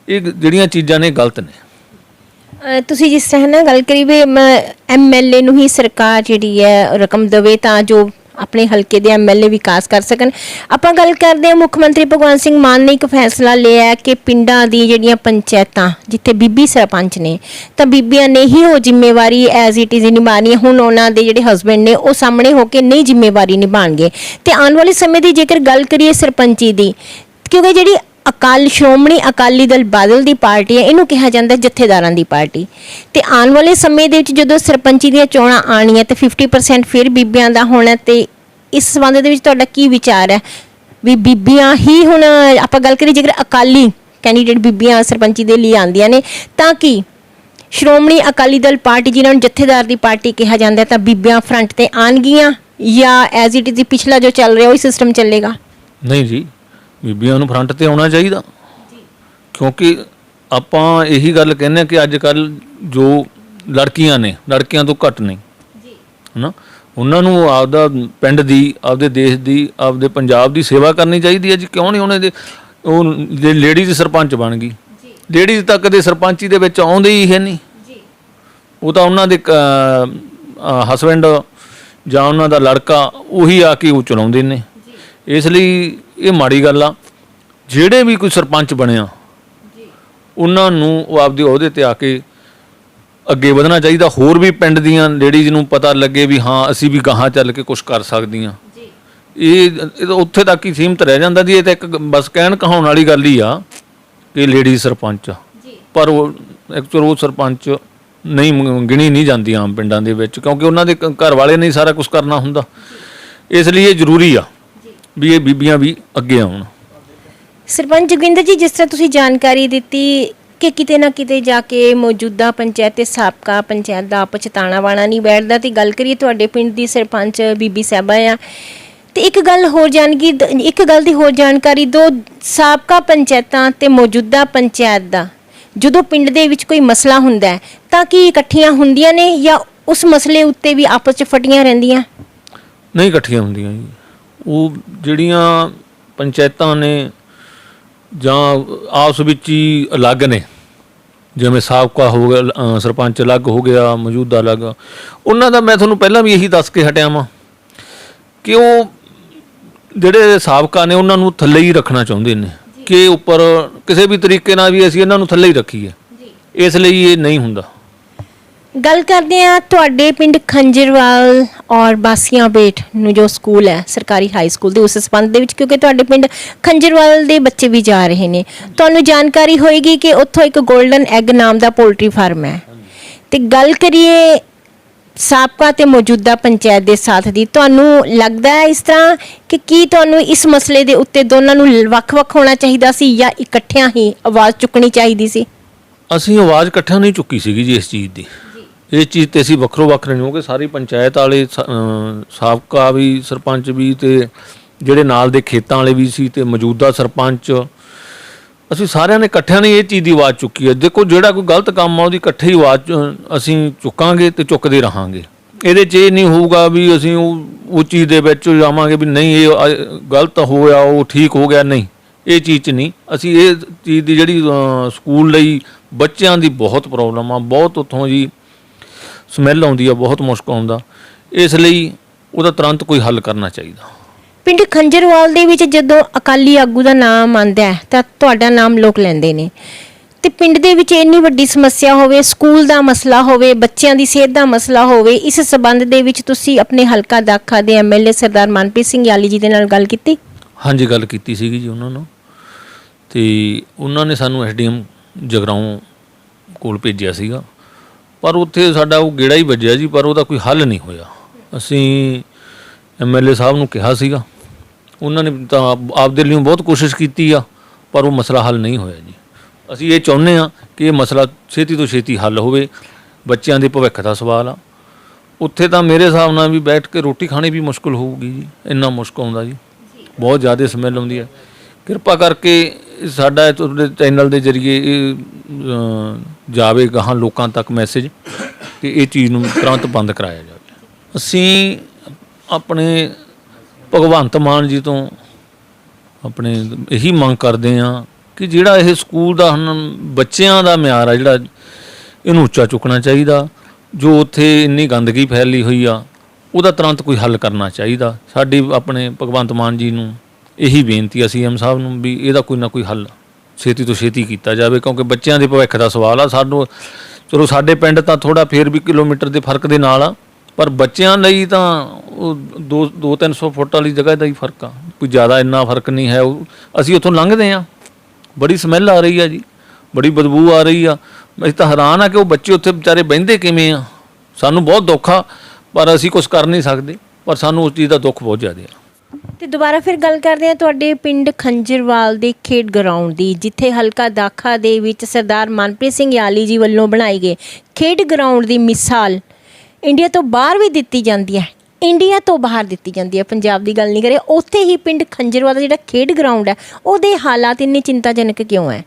ਇਹ ਜਿਹੜੀਆਂ ਚੀਜ਼ਾਂ ਨੇ ਗਲਤ ਨੇ। ਤੁਸੀਂ ਜਿਸ ਤਰ੍ਹਾਂ ਨਾ ਗੱਲ ਕਰੀ ਵੀ ਐਮਐਲਏ ਨੂੰ ਹੀ ਸਰਕਾਰ ਜਿਹੜੀ ਹੈ ਰਕਮ ਦੇਵੇ ਤਾਂ ਜੋ ਆਪਣੇ ਹਲਕੇ ਦੇ ਐਮਐਲਏ ਵਿਕਾਸ ਕਰ ਸਕਣ। ਆਪਾਂ ਗੱਲ ਕਰਦੇ ਹਾਂ, ਮੁੱਖ ਮੰਤਰੀ ਭਗਵੰਤ ਸਿੰਘ ਮਾਨ ਨੇ ਇੱਕ ਫੈਸਲਾ ਲਿਆ ਹੈ ਕਿ ਪਿੰਡਾਂ ਦੀ ਜਿਹੜੀਆਂ ਪੰਚਾਇਤਾਂ ਜਿੱਥੇ ਬੀਬੀ ਸਰਪੰਚ ਨੇ ਤਾਂ ਬੀਬੀਆਂ ਨੇ ਹੀ ਉਹ ਜ਼ਿੰਮੇਵਾਰੀ ਐਜ਼ ਇਟ ਇਜ਼ ਨਿਭਾਉਣੀ ਹੈ। ਹੁਣ ਉਹਨਾਂ ਦੇ ਜਿਹੜੇ ਹਸਬੈਂਡ ਨੇ ਉਹ ਸਾਹਮਣੇ ਹੋ ਕੇ ਨਹੀਂ ਜ਼ਿੰਮੇਵਾਰੀ ਨਿਭਾਉਣਗੇ। ਤੇ ਆਉਣ ਵਾਲੇ ਸਮੇਂ ਦੀ ਜੇਕਰ ਗੱਲ ਕਰੀਏ ਸਰਪੰਚੀ ਦੀ, ਕਿਉਂਕਿ ਜਿਹੜੀ ਸ਼੍ਰੋਮਣੀ ਅਕਾਲੀ ਦਲ ਬਾਦਲ ਦੀ ਪਾਰਟੀ ਹੈ, ਇਹਨੂੰ ਕਿਹਾ ਜਾਂਦਾ ਜਥੇਦਾਰਾਂ ਦੀ ਪਾਰਟੀ, ਤੇ ਆਉਣ ਵਾਲੇ ਸਮੇਂ ਦੇ ਵਿੱਚ ਜਦੋਂ ਸਰਪੰਚੀ ਦੀਆਂ ਚੋਣਾਂ ਆਉਣੀਆਂ ਤੇ 50% ਫਿਰ ਬੀਬੀਆਂ ਦਾ ਹੋਣਾ। ਤੇ ਇਸ ਸੰਬੰਧ ਦੇ ਵਿੱਚ ਤੁਹਾਡਾ ਕੀ ਵਿਚਾਰ ਹੈ ਵੀ ਬੀਬੀਆਂ ਹੀ ਹੁਣ ਆਪਾਂ ਗੱਲ ਕਰੀਏ ਜੇਕਰ ਅਕਾਲੀ ਕੈਂਡੀਡੇਟ ਬੀਬੀਆਂ ਸਰਪੰਚੀ ਦੇ ਲਈ ਆਉਂਦੀਆਂ ਨੇ ਤਾਂ ਕੀ ਸ਼੍ਰੋਮਣੀ ਅਕਾਲੀ ਦਲ ਪਾਰਟੀ ਜਿਹਨਾਂ ਨੂੰ ਜਥੇਦਾਰ ਦੀ ਪਾਰਟੀ ਕਿਹਾ ਜਾਂਦਾ ਤਾਂ ਬੀਬੀਆਂ ਫਰੰਟ ਤੇ ਆਉਣਗੀਆਂ ਜਾਂ ਐਜ਼ ਇਟ ਇਜ਼ ਪਿਛਲਾ ਜੋ ਚੱਲ ਰਿਹਾ ਉਹ ਸਿਸਟਮ ਚੱਲੇਗਾ? ਨਹੀਂ ਜੀ, ਬੀਬੀਆਂ ਨੂੰ ਫਰੰਟ ਤੇ ਆਉਣਾ ਚਾਹੀਦਾ, ਕਿਉਂਕਿ ਆਪਾਂ ਇਹੀ ਗੱਲ ਕਹਿੰਦੇ ਹਾਂ ਕਿ ਅੱਜ ਕੱਲ੍ਹ ਜੋ ਲੜਕੀਆਂ ਨੇ ਲੜਕਿਆਂ ਤੋਂ ਘੱਟ ਨਹੀਂ ਹੈ ਨਾ, ਉਹਨਾਂ ਨੂੰ ਆਪਦਾ ਪਿੰਡ ਦੀ, ਆਪਦੇ ਦੇਸ਼ ਦੀ, ਆਪਦੇ ਪੰਜਾਬ ਦੀ ਸੇਵਾ ਕਰਨੀ ਚਾਹੀਦੀ ਹੈ ਜੀ। ਕਿਉਂ ਨਹੀਂ ਉਹਨਾਂ ਦੇ ਉਹ ਜੇ ਲੇਡੀਜ਼ ਸਰਪੰਚ ਬਣ ਗਈ, ਲੇਡੀਜ਼ ਤਾਂ ਕਦੇ ਸਰਪੰਚੀ ਦੇ ਵਿੱਚ ਆਉਂਦੇ ਹੀ ਹੈ ਨਹੀਂ, ਉਹ ਤਾਂ ਉਹਨਾਂ ਦੇ ਹਸਬੈਂਡ ਜਾਂ ਉਹਨਾਂ ਦਾ ਲੜਕਾ ਉਹੀ ਆ ਕੇ ਉਹ ਚਲਾਉਂਦੇ ਨੇ। ਇਸ ਲਈ ਇਹ ਮਾੜੀ ਗੱਲ ਆ। ਜਿਹੜੇ ਵੀ ਕੋਈ ਸਰਪੰਚ ਬਣਿਆ ਉਹਨਾਂ ਨੂੰ ਉਹ ਆਪਦੇ ਅਹੁਦੇ 'ਤੇ ਆ ਕੇ ਅੱਗੇ ਵਧਣਾ ਚਾਹੀਦਾ। ਹੋਰ ਵੀ ਪਿੰਡ ਦੀਆਂ ਲੇਡੀਜ਼ ਨੂੰ ਪਤਾ ਲੱਗੇ ਵੀ ਹਾਂ ਅਸੀਂ ਵੀ ਗਾਹਾਂ ਚੱਲ ਕੇ ਕੁਛ ਕਰ ਸਕਦੀਆਂ। ਇਹ ਤਾਂ ਉੱਥੇ ਤੱਕ ਹੀ ਸੀਮਤ ਰਹਿ ਜਾਂਦਾ ਜੀ। ਇਹ ਤਾਂ ਇੱਕ ਬਸ ਕਹਿਣ ਕਹਾਉਣ ਵਾਲੀ ਗੱਲ ਹੀ ਆ ਕਿ ਲੇਡੀਜ਼ ਸਰਪੰਚ ਆ, ਪਰ ਉਹ ਐਕਚੁਅਲ ਉਹ ਸਰਪੰਚ ਨਹੀਂ ਗਿਣੀ ਨਹੀਂ ਜਾਂਦੀ ਆਮ ਪਿੰਡਾਂ ਦੇ ਵਿੱਚ, ਕਿਉਂਕਿ ਉਹਨਾਂ ਦੇ ਘਰ ਵਾਲੇ ਨੇ ਸਾਰਾ ਕੁਝ ਕਰਨਾ ਹੁੰਦਾ। ਇਸ ਲਈ ਇਹ ਜ਼ਰੂਰੀ ਆ ਵੀ ਇਹ ਬੀਬੀਆਂ ਵੀ ਅੱਗੇ ਆਉਣ। ਸਰਪੰਚ ਜੋਗਿੰਦਰ ਜੀ, ਜਿਸ ਤਰ੍ਹਾਂ ਤੁਸੀਂ ਜਾਣਕਾਰੀ ਦਿੱਤੀ ਕਿ ਕਿਤੇ ਨਾ ਕਿਤੇ ਜਾ ਕੇ ਮੌਜੂਦਾ ਪੰਚਾਇਤ ਤੇ ਸਾਬਕਾ ਪੰਚਾਇਤ ਦਾ ਆਪਸ 'ਚ ਤਾਣਾ ਬਾਣਾ ਨਹੀਂ ਬੈਠਦਾ, ਤੇ ਗੱਲ ਕਰੀਏ ਤੁਹਾਡੇ ਪਿੰਡ ਦੀ ਸਰਪੰਚ ਬੀਬੀ ਸਾਹਿਬਾ ਆ, ਤੇ ਇੱਕ ਗੱਲ ਦੀ ਹੋਰ ਜਾਣਕਾਰੀ ਦੋ, ਸਾਬਕਾ ਪੰਚਾਇਤਾਂ ਤੇ ਮੌਜੂਦਾ ਪੰਚਾਇਤ ਦਾ ਜਦੋਂ ਪਿੰਡ ਦੇ ਵਿੱਚ ਕੋਈ ਮਸਲਾ ਹੁੰਦਾ ਹੈ ਤਾਂ ਕੀ ਇਕੱਠੀਆਂ ਹੁੰਦੀਆਂ ਨੇ ਜਾਂ ਉਸ ਮਸਲੇ ਉੱਤੇ ਵੀ ਆਪਸ 'ਚ ਫਟੀਆਂ ਰਹਿੰਦੀਆਂ? ਨਹੀਂ, ਇਕੱਠੀਆਂ ਹੁੰਦੀਆਂ ਜੀ। ਉਹ ਜਿਹੜੀਆਂ ਪੰਚਾਇਤਾਂ ਨੇ ਜਾਂ ਆਪਸ ਵਿੱਚ ਹੀ ਅਲੱਗ ਨੇ, ਜਿਵੇਂ ਸਾਬਕਾ ਹੋ ਗਿਆ ਸਰਪੰਚ ਅਲੱਗ ਹੋ ਗਿਆ, ਮੌਜੂਦਾ ਅਲੱਗ, ਉਹਨਾਂ ਦਾ ਮੈਂ ਤੁਹਾਨੂੰ ਪਹਿਲਾਂ ਵੀ ਇਹੀ ਦੱਸ ਕੇ ਹਟਿਆ ਵਾਂ ਕਿ ਉਹ ਜਿਹੜੇ ਸਾਬਕਾ ਨੇ ਉਹਨਾਂ ਨੂੰ ਥੱਲੇ ਹੀ ਰੱਖਣਾ ਚਾਹੁੰਦੇ ਨੇ ਕਿ ਉੱਪਰ ਕਿਸੇ ਵੀ ਤਰੀਕੇ ਨਾਲ ਵੀ ਅਸੀਂ ਇਹਨਾਂ ਨੂੰ ਥੱਲੇ ਹੀ ਰੱਖੀਏ। ਇਸ ਲਈ ਇਹ ਨਹੀਂ ਹੁੰਦਾ। ਗੱਲ ਕਰਦੇ ਹਾਂ ਤੁਹਾਡੇ ਪਿੰਡ ਖੰਜਰਵਾਲ ਔਰ ਬਾਸੀਆਂ ਬੇਟ ਨੂੰ ਜੋ ਸਕੂਲ ਹੈ ਸਰਕਾਰੀ ਹਾਈ ਸਕੂਲ ਦੇ, ਉਸ ਸੰਬੰਧ ਦੇ ਵਿੱਚ ਕਿਉਂਕਿ ਤੁਹਾਡੇ ਪਿੰਡ ਖੰਜਰਵਾਲ ਦੇ ਬੱਚੇ ਵੀ ਜਾ ਰਹੇ ਨੇ, ਤੁਹਾਨੂੰ ਜਾਣਕਾਰੀ ਹੋਏਗੀ ਕਿ ਉੱਥੋਂ ਇੱਕ 골ਡਨ ਐਗ ਨਾਮ ਦਾ ਪੋਲਟਰੀ ਫਾਰਮ ਹੈ। ਤੇ ਗੱਲ ਕਰੀਏ ਸਾਬਕਾ ਤੇ ਮੌਜੂਦਾ ਪੰਚਾਇਤ ਦੇ ਸਾਥ ਦੀ, ਤੁਹਾਨੂੰ ਲੱਗਦਾ ਹੈ ਇਸ ਤਰ੍ਹਾਂ ਕਿ ਕੀ ਤੁਹਾਨੂੰ ਇਸ ਮਸਲੇ ਦੇ ਉੱਤੇ ਦੋਨਾਂ ਨੂੰ ਵੱਖ-ਵੱਖ ਹੋਣਾ ਚਾਹੀਦਾ ਸੀ ਜਾਂ ਇਕੱਠਿਆਂ ਹੀ ਆਵਾਜ਼ ਚੁੱਕਣੀ ਚਾਹੀਦੀ ਸੀ? ਅਸੀਂ ਆਵਾਜ਼ ਇਕੱਠਿਆਂ ਨਹੀਂ ਚੁੱਕੀ ਸੀਗੀ ਜੀ ਇਸ ਚੀਜ਼ ਦੀ। ਇਸ ਚੀਜ਼ 'ਤੇ ਅਸੀਂ ਵੱਖਰੋ ਵੱਖਰੇ ਨਹੀਂ, ਕਿਉਂਕਿ ਸਾਰੀ ਪੰਚਾਇਤ ਵਾਲੇ ਸਾਬਕਾ ਵੀ ਸਰਪੰਚ ਵੀ ਤੇ ਜਿਹੜੇ ਨਾਲ ਦੇ ਖੇਤਾਂ ਵਾਲੇ ਵੀ ਸੀ ਤੇ ਮੌਜੂਦਾ ਸਰਪੰਚ, ਅਸੀਂ ਸਾਰਿਆਂ ਨੇ ਇਕੱਠਿਆਂ ਨੇ ਇਹ ਚੀਜ਼ ਦੀ ਆਵਾਜ਼ ਚੁੱਕੀ ਹੈ। ਦੇਖੋ, ਜਿਹੜਾ ਕੋਈ ਗਲਤ ਕੰਮ ਆ ਉਹਦੀ ਇਕੱਠੇ ਹੀ ਆਵਾਜ਼ ਅਸੀਂ ਚੁੱਕਾਂਗੇ ਤੇ ਚੁੱਕਦੇ ਰਹਾਂਗੇ। ਇਹਦੇ 'ਚ ਇਹ ਨਹੀਂ ਹੋਊਗਾ ਵੀ ਅਸੀਂ ਉਹ ਚੀਜ਼ ਦੇ ਵਿੱਚ ਜਾਵਾਂਗੇ ਵੀ ਨਹੀਂ ਇਹ ਗਲਤ ਹੋਇਆ ਉਹ ਠੀਕ ਹੋ ਗਿਆ, ਨਹੀਂ, ਇਹ ਚੀਜ਼ 'ਚ ਨਹੀਂ। ਅਸੀਂ ਇਹ ਚੀਜ਼ ਦੀ ਜਿਹੜੀ ਸਕੂਲ ਲਈ ਬੱਚਿਆਂ ਦੀ ਬਹੁਤ ਪ੍ਰੋਬਲਮ ਆ, ਬਹੁਤ ਉੱਥੋਂ ਜੀ ਸਮੈਲ ਆਉਂਦੀ ਆ, ਬਹੁਤ ਮੁਸ਼ਕ ਆਉਂਦਾ, ਇਸ ਲਈ ਉਹਦਾ ਤੁਰੰਤ ਕੋਈ ਹੱਲ ਕਰਨਾ ਚਾਹੀਦਾ। ਪਿੰਡ ਖੰਜਰਵਾਲ ਦੇ ਵਿੱਚ ਜਦੋਂ ਅਕਾਲੀ ਆਗੂ ਦਾ ਨਾਮ ਆਉਂਦਾ ਹੈ ਤਾਂ ਤੁਹਾਡਾ ਨਾਮ ਲੋਕ ਲੈਂਦੇ ਨੇ, ਤੇ ਪਿੰਡ ਦੇ ਵਿੱਚ ਇੰਨੀ ਵੱਡੀ ਸਮੱਸਿਆ ਹੋਵੇ, ਸਕੂਲ ਦਾ ਮਸਲਾ ਹੋਵੇ, ਬੱਚਿਆਂ ਦੀ ਸਿਹਤ ਦਾ ਮਸਲਾ ਹੋਵੇ, ਇਸ ਸਬੰਧ ਦੇ ਵਿੱਚ ਤੁਸੀਂ ਆਪਣੇ ਹਲਕਾ ਦਾਖਾ ਦੇ ਐਮਐਲਏ ਸਰਦਾਰ ਮਨਪ੍ਰੀਤ ਸਿੰਘ ਯਾਲੀ ਜੀ ਦੇ ਨਾਲ ਗੱਲ ਕੀਤੀ? ਹਾਂਜੀ, ਗੱਲ ਕੀਤੀ ਸੀਗੀ ਜੀ ਉਹਨਾਂ ਨਾਲ, ਤੇ ਉਹਨਾਂ ਨੇ ਸਾਨੂੰ ਐਸਡੀਐਮ ਜਗਰਾਓਂ ਕੋਲ ਭੇਜਿਆ ਸੀਗਾ, ਪਰ ਉੱਥੇ ਸਾਡਾ ਉਹ ਗੇੜਾ ਹੀ ਵੱਜਿਆ ਜੀ, ਪਰ ਉਹਦਾ ਕੋਈ ਹੱਲ ਨਹੀਂ ਹੋਇਆ। ਅਸੀਂ ਐਮਐਲਏ ਸਾਹਿਬ ਨੂੰ ਕਿਹਾ ਸੀਗਾ, ਉਹਨਾਂ ਨੇ ਤਾਂ ਆਪਦੇ ਲਈ ਬਹੁਤ ਕੋਸ਼ਿਸ਼ ਕੀਤੀ ਆ, ਪਰ ਉਹ ਮਸਲਾ ਹੱਲ ਨਹੀਂ ਹੋਇਆ ਜੀ। ਅਸੀਂ ਇਹ ਚਾਹੁੰਦੇ ਹਾਂ ਕਿ ਇਹ ਮਸਲਾ ਛੇਤੀ ਤੋਂ ਛੇਤੀ ਹੱਲ ਹੋਵੇ। ਬੱਚਿਆਂ ਦੇ ਭਵਿੱਖ ਦਾ ਸਵਾਲ ਆ। ਉੱਥੇ ਤਾਂ ਮੇਰੇ ਹਿਸਾਬ ਨਾਲ ਵੀ ਬੈਠ ਕੇ ਰੋਟੀ ਖਾਣੀ ਵੀ ਮੁਸ਼ਕਿਲ ਹੋਊਗੀ ਜੀ, ਇੰਨਾ ਮੁਸ਼ਕ ਆਉਂਦਾ ਜੀ, ਬਹੁਤ ਜ਼ਿਆਦਾ ਸਮੈਲ ਆਉਂਦੀ ਹੈ। ਕਿਰਪਾ ਕਰਕੇ ਸਾਡਾ ਤੁਹਾਡੇ ਚੈਨਲ ਦੇ ਜ਼ਰੀਏ ਇਹ ਜਾਵੇ ਗਾਹਾਂ ਲੋਕਾਂ ਤੱਕ ਮੈਸੇਜ ਕਿ ਇਹ ਚੀਜ਼ ਨੂੰ ਤੁਰੰਤ ਬੰਦ ਕਰਾਇਆ ਜਾਵੇ। ਅਸੀਂ ਆਪਣੇ ਭਗਵੰਤ ਮਾਨ ਜੀ ਤੋਂ ਆਪਣੇ ਇਹੀ ਮੰਗ ਕਰਦੇ ਹਾਂ ਕਿ ਜਿਹੜਾ ਇਹ ਸਕੂਲ ਦਾ ਹੁਣ ਬੱਚਿਆਂ ਦਾ ਮਿਆਰ ਆ ਜਿਹੜਾ, ਇਹਨੂੰ ਉੱਚਾ ਚੁੱਕਣਾ ਚਾਹੀਦਾ। ਜੋ ਉੱਥੇ ਇੰਨੀ ਗੰਦਗੀ ਫੈਲੀ ਹੋਈ ਆ, ਉਹਦਾ ਤੁਰੰਤ ਕੋਈ ਹੱਲ ਕਰਨਾ ਚਾਹੀਦਾ। ਸਾਡੀ ਆਪਣੇ ਭਗਵੰਤ ਮਾਨ ਜੀ ਨੂੰ ਇਹੀ ਬੇਨਤੀ ਆ ਸੀਐਮ ਸਾਹਿਬ ਨੂੰ ਵੀ ਇਹਦਾ ਕੋਈ ਨਾ ਕੋਈ ਹੱਲ ਛੇਤੀ ਤੋਂ ਛੇਤੀ ਕੀਤਾ ਜਾਵੇ, ਕਿਉਂਕਿ ਬੱਚਿਆਂ ਦੇ ਭਵਿੱਖ ਦਾ ਸਵਾਲ ਆ। ਸਾਨੂੰ ਚਲੋ ਸਾਡੇ ਪਿੰਡ ਤਾਂ ਥੋੜ੍ਹਾ ਫੇਰ ਵੀ ਕਿਲੋਮੀਟਰ ਦੇ ਫਰਕ ਦੇ ਨਾਲ ਆ, ਪਰ ਬੱਚਿਆਂ ਲਈ ਤਾਂ ਉਹ 200-300 ਫੁੱਟ ਵਾਲੀ ਜਗ੍ਹਾ ਦਾ ਹੀ ਫਰਕ ਆ, ਕੋਈ ਜ਼ਿਆਦਾ ਇੰਨਾ ਫਰਕ ਨਹੀਂ ਹੈ। ਉਹ ਅਸੀਂ ਉੱਥੋਂ ਲੰਘਦੇ ਹਾਂ, ਬੜੀ ਸਮੈਲ ਆ ਰਹੀ ਆ ਜੀ, ਬੜੀ ਬਦਬੂ ਆ ਰਹੀ ਆ। ਅਸੀਂ ਤਾਂ ਹੈਰਾਨ ਆ ਕਿ ਉਹ ਬੱਚੇ ਉੱਥੇ ਵਿਚਾਰੇ ਬਹਿੰਦੇ ਕਿਵੇਂ ਆ। ਸਾਨੂੰ ਬਹੁਤ ਦੁੱਖ ਆ, ਪਰ ਅਸੀਂ ਕੁਝ ਕਰ ਨਹੀਂ ਸਕਦੇ, ਪਰ ਸਾਨੂੰ ਉਸ ਚੀਜ਼ ਦਾ ਦੁੱਖ ਬਹੁਤ ਜ਼ਿਆਦਾ ਆ। ਤੇ ਦੁਬਾਰਾ ਫਿਰ ਗੱਲ ਕਰਦੇ ਹਾਂ ਤੁਹਾਡੇ ਪਿੰਡ ਖੰਜਰਵਾਲ ਦੇ ਖੇਡ ਗਰਾਊਂਡ ਦੀ, ਜਿੱਥੇ ਹਲਕਾ ਦਾਖਾ ਦੇ ਵਿੱਚ ਸਰਦਾਰ ਮਨਪ੍ਰੀਤ ਸਿੰਘ ਯਾਲੀ ਜੀ ਵੱਲੋਂ ਬਣਾਏ ਗਏ ਖੇਡ ਗਰਾਊਂਡ ਦੀ ਮਿਸਾਲ ਇੰਡੀਆ ਤੋਂ ਬਾਹਰ ਵੀ ਦਿੱਤੀ ਜਾਂਦੀ ਹੈ, ਇੰਡੀਆ ਤੋਂ ਬਾਹਰ ਦਿੱਤੀ ਜਾਂਦੀ ਹੈ, ਪੰਜਾਬ ਦੀ ਗੱਲ ਨਹੀਂ ਕਰੇ। ਉੱਥੇ ਹੀ ਪਿੰਡ ਖੰਜਰਵਾਲ ਦਾ ਜਿਹੜਾ ਖੇਡ ਗਰਾਊਂਡ ਹੈ ਉਹਦੇ ਹਾਲਾਤ ਇੰਨੇ ਚਿੰਤਾਜਨਕ ਕਿਉਂ ਹੈ?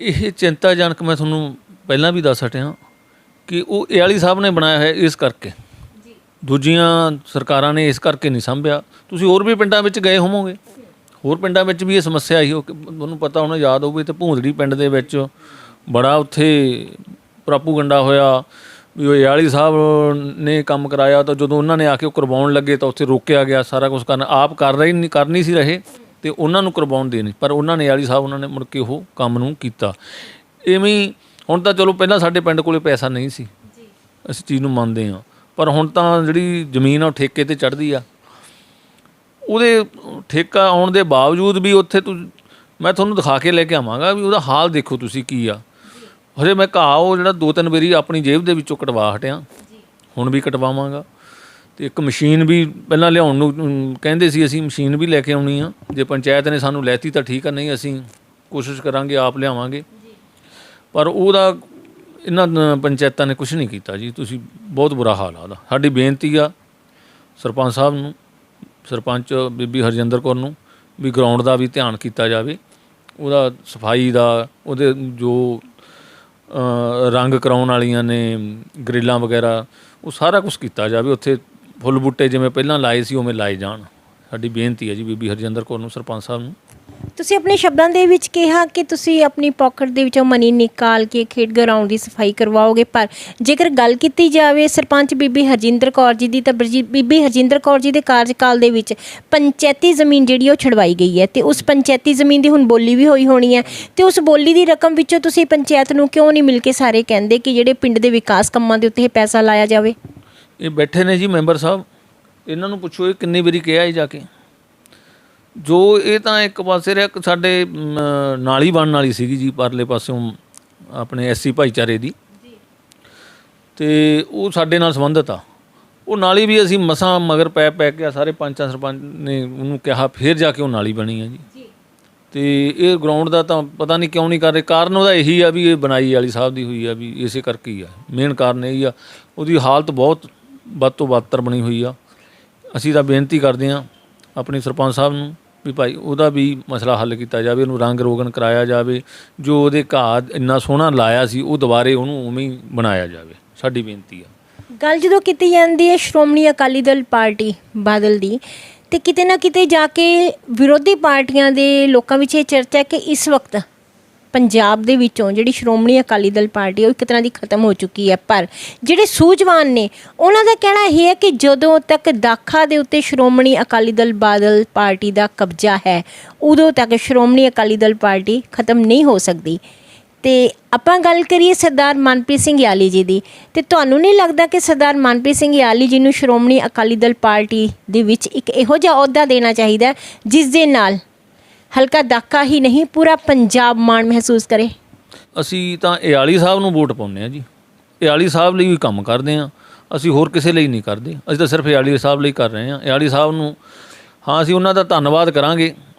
ਇਹ ਚਿੰਤਾਜਨਕ ਮੈਂ ਤੁਹਾਨੂੰ ਪਹਿਲਾਂ ਵੀ ਦੱਸ ਹਟਿਆ ਕਿ ਉਹ ਯਾਲੀ ਸਾਹਿਬ ਨੇ ਬਣਾਇਆ ਹੈ ਇਸ ਕਰਕੇ, ਦੂਜੀਆਂ ਸਰਕਾਰਾਂ ਨੇ ਇਸ ਕਰਕੇ ਨਹੀਂ ਸੰਭਿਆ। ਤੁਸੀਂ ਹੋਰ ਵੀ ਪਿੰਡਾਂ ਵਿੱਚ ਗਏ ਹੋਵੋਗੇ, ਹੋਰ ਪਿੰਡਾਂ ਵਿੱਚ ਵੀ ਇਹ ਸਮੱਸਿਆ ਆਈ ਹੋ, ਤੁਹਾਨੂੰ ਪਤਾ ਹੋਣਾ, ਯਾਦ ਹੋਵੇ ਤੇ ਭੂੰਦੜੀ ਪਿੰਡ ਦੇ ਵਿੱਚ ਬੜਾ ਉੱਥੇ ਪ੍ਰਾਪੂਗੰਡਾ ਹੋਇਆ ਵੀ ਉਹ ਯਾਲੀ ਸਾਹਿਬ ਨੇ ਕੰਮ ਕਰਾਇਆ, ਤਾਂ ਜਦੋਂ ਉਹਨਾਂ ਨੇ ਆ ਕੇ ਉਹ ਕਰਵਾਉਣ ਲੱਗੇ ਤਾਂ ਉੱਥੇ ਰੋਕਿਆ ਗਿਆ। ਸਾਰਾ ਕੁਝ ਕਰਨਾ ਆਪ ਕਰ ਨਹੀਂ ਸੀ ਰਹੇ ਤੇ ਉਹਨਾਂ ਨੂੰ ਕਰਵਾਉਣ ਦੇ ਨਹੀਂ, ਪਰ ਉਹਨਾਂ ਨੇ ਯਾਲੀ ਸਾਹਿਬ ਉਹਨਾਂ ਨੇ ਮੁੜ ਕੇ ਉਹ ਕੰਮ ਨੂੰ ਕੀਤਾ। ਇਵੇਂ ਹੀ ਹੁਣ ਤਾਂ ਚਲੋ ਪਹਿਲਾਂ ਸਾਡੇ ਪਿੰਡ ਕੋਲੇ ਪੈਸਾ ਨਹੀਂ ਸੀ, ਅਸੀਂ ਚੀਜ਼ ਨੂੰ ਮੰਨਦੇ ਹਾਂ, ਪਰ ਹੁਣ ਤਾਂ ਜਿਹੜੀ ਜ਼ਮੀਨ ਆ ਉਹ ਠੇਕੇ 'ਤੇ ਚੜ੍ਹਦੀ ਆ। ਉਹਦੇ ਠੇਕਾ ਆਉਣ ਦੇ ਬਾਵਜੂਦ ਵੀ ਉੱਥੇ ਮੈਂ ਤੁਹਾਨੂੰ ਦਿਖਾ ਕੇ ਲੈ ਕੇ ਆਵਾਂਗਾ ਵੀ ਉਹਦਾ ਹਾਲ ਦੇਖੋ ਤੁਸੀਂ ਕੀ ਆ। ਹਜੇ ਮੈਂ ਘਾਹ ਉਹ ਜਿਹੜਾ 2-3 ਵਾਰੀ ਆਪਣੀ ਜੇਬ ਦੇ ਵਿੱਚੋਂ ਕਟਵਾ ਹਟਿਆ, ਹੁਣ ਵੀ ਕਟਵਾਵਾਂਗਾ। ਅਤੇ ਇੱਕ ਮਸ਼ੀਨ ਵੀ ਪਹਿਲਾਂ ਲਿਆਉਣ ਨੂੰ ਕਹਿੰਦੇ ਸੀ, ਅਸੀਂ ਮਸ਼ੀਨ ਵੀ ਲੈ ਕੇ ਆਉਣੀ ਆ। ਜੇ ਪੰਚਾਇਤ ਨੇ ਸਾਨੂੰ ਲੈਤੀ ਤਾਂ ਠੀਕ ਆ, ਨਹੀਂ ਅਸੀਂ ਕੋਸ਼ਿਸ਼ ਕਰਾਂਗੇ ਆਪ ਲਿਆਵਾਂਗੇ। ਪਰ ਉਹਦਾ ਇਹਨਾਂ ਪੰਚਾਇਤਾਂ ਨੇ ਕੁਛ ਨਹੀਂ ਕੀਤਾ ਜੀ। ਤੁਸੀਂ ਬਹੁਤ ਬੁਰਾ ਹਾਲ ਆ ਉਹਦਾ। ਸਾਡੀ ਬੇਨਤੀ ਆ ਸਰਪੰਚ ਸਾਹਿਬ ਨੂੰ, ਸਰਪੰਚ ਬੀਬੀ ਹਰਜਿੰਦਰ ਕੌਰ ਨੂੰ, ਵੀ ਗਰਾਊਂਡ ਦਾ ਵੀ ਧਿਆਨ ਕੀਤਾ ਜਾਵੇ, ਉਹਦਾ ਸਫਾਈ ਦਾ, ਉਹਦੇ ਜੋ ਰੰਗ ਕਰਾਉਣ ਵਾਲੀਆਂ ਨੇ ਗਰਿੱਲਾਂ ਵਗੈਰਾ, ਉਹ ਸਾਰਾ ਕੁਛ ਕੀਤਾ ਜਾਵੇ। ਉੱਥੇ ਫੁੱਲ ਬੂਟੇ ਜਿਵੇਂ ਪਹਿਲਾਂ ਲਾਏ ਸੀ ਉਵੇਂ ਲਾਏ ਜਾਣ। ਸਾਡੀ ਬੇਨਤੀ ਹੈ ਜੀ ਬੀਬੀ ਹਰਜਿੰਦਰ ਕੌਰ ਨੂੰ, ਸਰਪੰਚ ਸਾਹਿਬ ਨੂੰ। ਤੁਸੀਂ ਆਪਣੇ ਸ਼ਬਦਾਂ ਦੇ ਵਿੱਚ ਕਿਹਾ ਕਿ ਤੁਸੀਂ ਆਪਣੀ ਪਾਕਟ ਦੇ ਵਿੱਚੋਂ ਮਨੀ ਨਿਕਾਲ ਕੇ ਖੇਡ ਗਰਾਊਂਡ ਦੀ ਸਫਾਈ ਕਰਵਾਓਗੇ, ਪਰ ਜੇਕਰ ਗੱਲ ਕੀਤੀ ਜਾਵੇ ਸਰਪੰਚ ਬੀਬੀ ਹਰਜਿੰਦਰ ਕੌਰ ਜੀ ਦੀ, ਤਾਂ ਬੀਬੀ ਹਰਜਿੰਦਰ ਕੌਰ ਜੀ ਦੇ ਕਾਰਜਕਾਲ ਦੇ ਵਿੱਚ ਪੰਚਾਇਤੀ ਜ਼ਮੀਨ ਜਿਹੜੀ ਉਹ ਛਡਵਾਈ ਗਈ ਹੈ, ਅਤੇ ਉਸ ਪੰਚਾਇਤੀ ਜ਼ਮੀਨ ਦੀ ਹੁਣ ਬੋਲੀ ਵੀ ਹੋਈ ਹੋਣੀ ਹੈ, ਅਤੇ ਉਸ ਬੋਲੀ ਦੀ ਰਕਮ ਵਿੱਚੋਂ ਤੁਸੀਂ ਪੰਚਾਇਤ ਨੂੰ ਕਿਉਂ ਨਹੀਂ ਮਿਲ ਕੇ ਸਾਰੇ ਕਹਿੰਦੇ ਕਿ ਜਿਹੜੇ ਪਿੰਡ ਦੇ ਵਿਕਾਸ ਕੰਮਾਂ ਦੇ ਉੱਤੇ ਇਹ ਪੈਸਾ ਲਾਇਆ ਜਾਵੇ? ਇਹ ਬੈਠੇ ਨੇ ਜੀ ਮੈਂਬਰ ਸਾਹਿਬ, ਇਹਨਾਂ ਨੂੰ ਪੁੱਛੋ ਇਹ ਕਿੰਨੀ ਵਾਰੀ ਕਿਹਾ ਹੈ ਜਾ ਕੇ। ਜੋ ਇਹ ਤਾਂ ਇੱਕ ਪਾਸੇ ਰਿਹਾ, ਸਾਡੇ ਨਾਲੀ ਬਣਨ ਵਾਲੀ ਸੀਗੀ ਜੀ ਪਰਲੇ ਪਾਸਿਓਂ ਆਪਣੇ ਐਸਸੀ ਭਾਈਚਾਰੇ ਦੀ, ਅਤੇ ਉਹ ਸਾਡੇ ਨਾਲ ਸੰਬੰਧਿਤ ਆ। ਉਹ ਨਾਲੀ ਵੀ ਅਸੀਂ ਮਸਾਂ ਮਗਰ ਪੈ ਕੇ ਸਾਰੇ ਪੰਚਾਂ ਸਰਪੰਚ ਨੇ ਉਹਨੂੰ ਕਿਹਾ, ਫਿਰ ਜਾ ਕੇ ਉਹ ਨਾਲੀ ਬਣੀ ਆ ਜੀ। ਅਤੇ ਇਹ ਗਰਾਊਂਡ ਦਾ ਤਾਂ ਪਤਾ ਨਹੀਂ ਕਿਉਂ ਨਹੀਂ ਕਰ ਰਹੇ। ਕਾਰਨ ਉਹਦਾ ਇਹੀ ਆ ਵੀ ਇਹ ਬਣਾਈ ਵਾਲੀ ਸਾਹਿਬ ਦੀ ਹੋਈ ਆ, ਵੀ ਇਸੇ ਕਰਕੇ ਹੀ ਆ, ਮੇਨ ਕਾਰਨ ਇਹੀ ਆ। ਉਹਦੀ ਹਾਲਤ ਬਹੁਤ ਵੱਧ ਤੋਂ ਬਦਤਰ ਬਣੀ ਹੋਈ ਆ। ਅਸੀਂ ਤਾਂ ਬੇਨਤੀ ਕਰਦੇ ਹਾਂ ਆਪਣੇ ਸਰਪੰਚ ਸਾਹਿਬ ਨੂੰ ਵੀ ਭਾਈ ਉਹਦਾ ਵੀ ਮਸਲਾ ਹੱਲ ਕੀਤਾ ਜਾਵੇ, ਉਹਨੂੰ ਰੰਗ ਰੋਗਨ ਕਰਾਇਆ ਜਾਵੇ, ਜੋ ਉਹਦੇ ਘਾਹ ਇੰਨਾ ਸੋਹਣਾ ਲਾਇਆ ਸੀ ਉਹ ਦੁਬਾਰੇ ਉਹਨੂੰ ਉਵੇਂ ਹੀ ਬਣਾਇਆ ਜਾਵੇ। ਸਾਡੀ ਬੇਨਤੀ ਆ। ਗੱਲ ਜਦੋਂ ਕੀਤੀ ਜਾਂਦੀ ਹੈ ਸ਼੍ਰੋਮਣੀ ਅਕਾਲੀ ਦਲ ਪਾਰਟੀ ਬਾਦਲ ਦੀ, ਤੇ ਕਿਤੇ ਨਾ ਕਿਤੇ ਜਾ ਕੇ ਵਿਰੋਧੀ ਪਾਰਟੀਆਂ ਦੇ ਲੋਕਾਂ ਵਿੱਚ ਇਹ ਚਰਚਾ ਕਿ ਇਸ ਵਕਤ ਪੰਜਾਬ ਦੇ ਵਿੱਚੋਂ ਜਿਹੜੀ ਸ਼੍ਰੋਮਣੀ ਅਕਾਲੀ ਦਲ ਪਾਰਟੀ ਉਹ ਇੱਕ ਤਰ੍ਹਾਂ ਦੀ ਖਤਮ ਹੋ ਚੁੱਕੀ ਹੈ। ਪਰ ਜਿਹੜੇ ਸੂਝਵਾਨ ਨੇ ਉਹਨਾਂ ਦਾ ਕਹਿਣਾ ਇਹ ਹੈ ਕਿ ਜਦੋਂ ਤੱਕ ਦਾਖਾ ਦੇ ਉੱਤੇ ਸ਼੍ਰੋਮਣੀ ਅਕਾਲੀ ਦਲ ਬਾਦਲ ਪਾਰਟੀ ਦਾ ਕਬਜ਼ਾ ਹੈ, ਉਦੋਂ ਤੱਕ ਸ਼੍ਰੋਮਣੀ ਅਕਾਲੀ ਦਲ ਪਾਰਟੀ ਖਤਮ ਨਹੀਂ ਹੋ ਸਕਦੀ। ਅਤੇ ਆਪਾਂ ਗੱਲ ਕਰੀਏ ਸਰਦਾਰ ਮਨਪ੍ਰੀਤ ਸਿੰਘ ਯਾਲੀ ਜੀ ਦੀ, ਅਤੇ ਤੁਹਾਨੂੰ ਨਹੀਂ ਲੱਗਦਾ ਕਿ ਸਰਦਾਰ ਮਨਪ੍ਰੀਤ ਸਿੰਘ ਯਾਲੀ ਜੀ ਨੂੰ ਸ਼੍ਰੋਮਣੀ ਅਕਾਲੀ ਦਲ ਪਾਰਟੀ ਦੇ ਵਿੱਚ ਇੱਕ ਇਹੋ ਜਿਹਾ ਅਹੁਦਾ ਦੇਣਾ ਚਾਹੀਦਾ ਜਿਸ ਦੇ ਨਾਲ ਹਲਕਾ ਦਾਖਾ ਹੀ ਨਹੀਂ ਪੂਰਾ ਪੰਜਾਬ ਮਾਣ ਮਹਿਸੂਸ ਕਰੇ? ਅਸੀਂ ਤਾਂ ਯਾਲੀ ਸਾਹਿਬ ਨੂੰ ਵੋਟ ਪਾਉਂਦੇ ਹਾਂ ਜੀ, ਯਾਲੀ ਸਾਹਿਬ ਲਈ ਵੀ ਕੰਮ ਕਰਦੇ ਹਾਂ, ਅਸੀਂ ਹੋਰ ਕਿਸੇ ਲਈ ਨਹੀਂ ਕਰਦੇ। ਅਸੀਂ ਤਾਂ ਸਿਰਫ ਯਾਲੀ ਸਾਹਿਬ ਲਈ ਕਰ ਰਹੇ ਹਾਂ। ਯਾਲੀ ਸਾਹਿਬ ਨੂੰ ਹਾਂ ਅਸੀਂ ਉਹਨਾਂ ਦਾ ਧੰਨਵਾਦ ਕਰਾਂਗੇ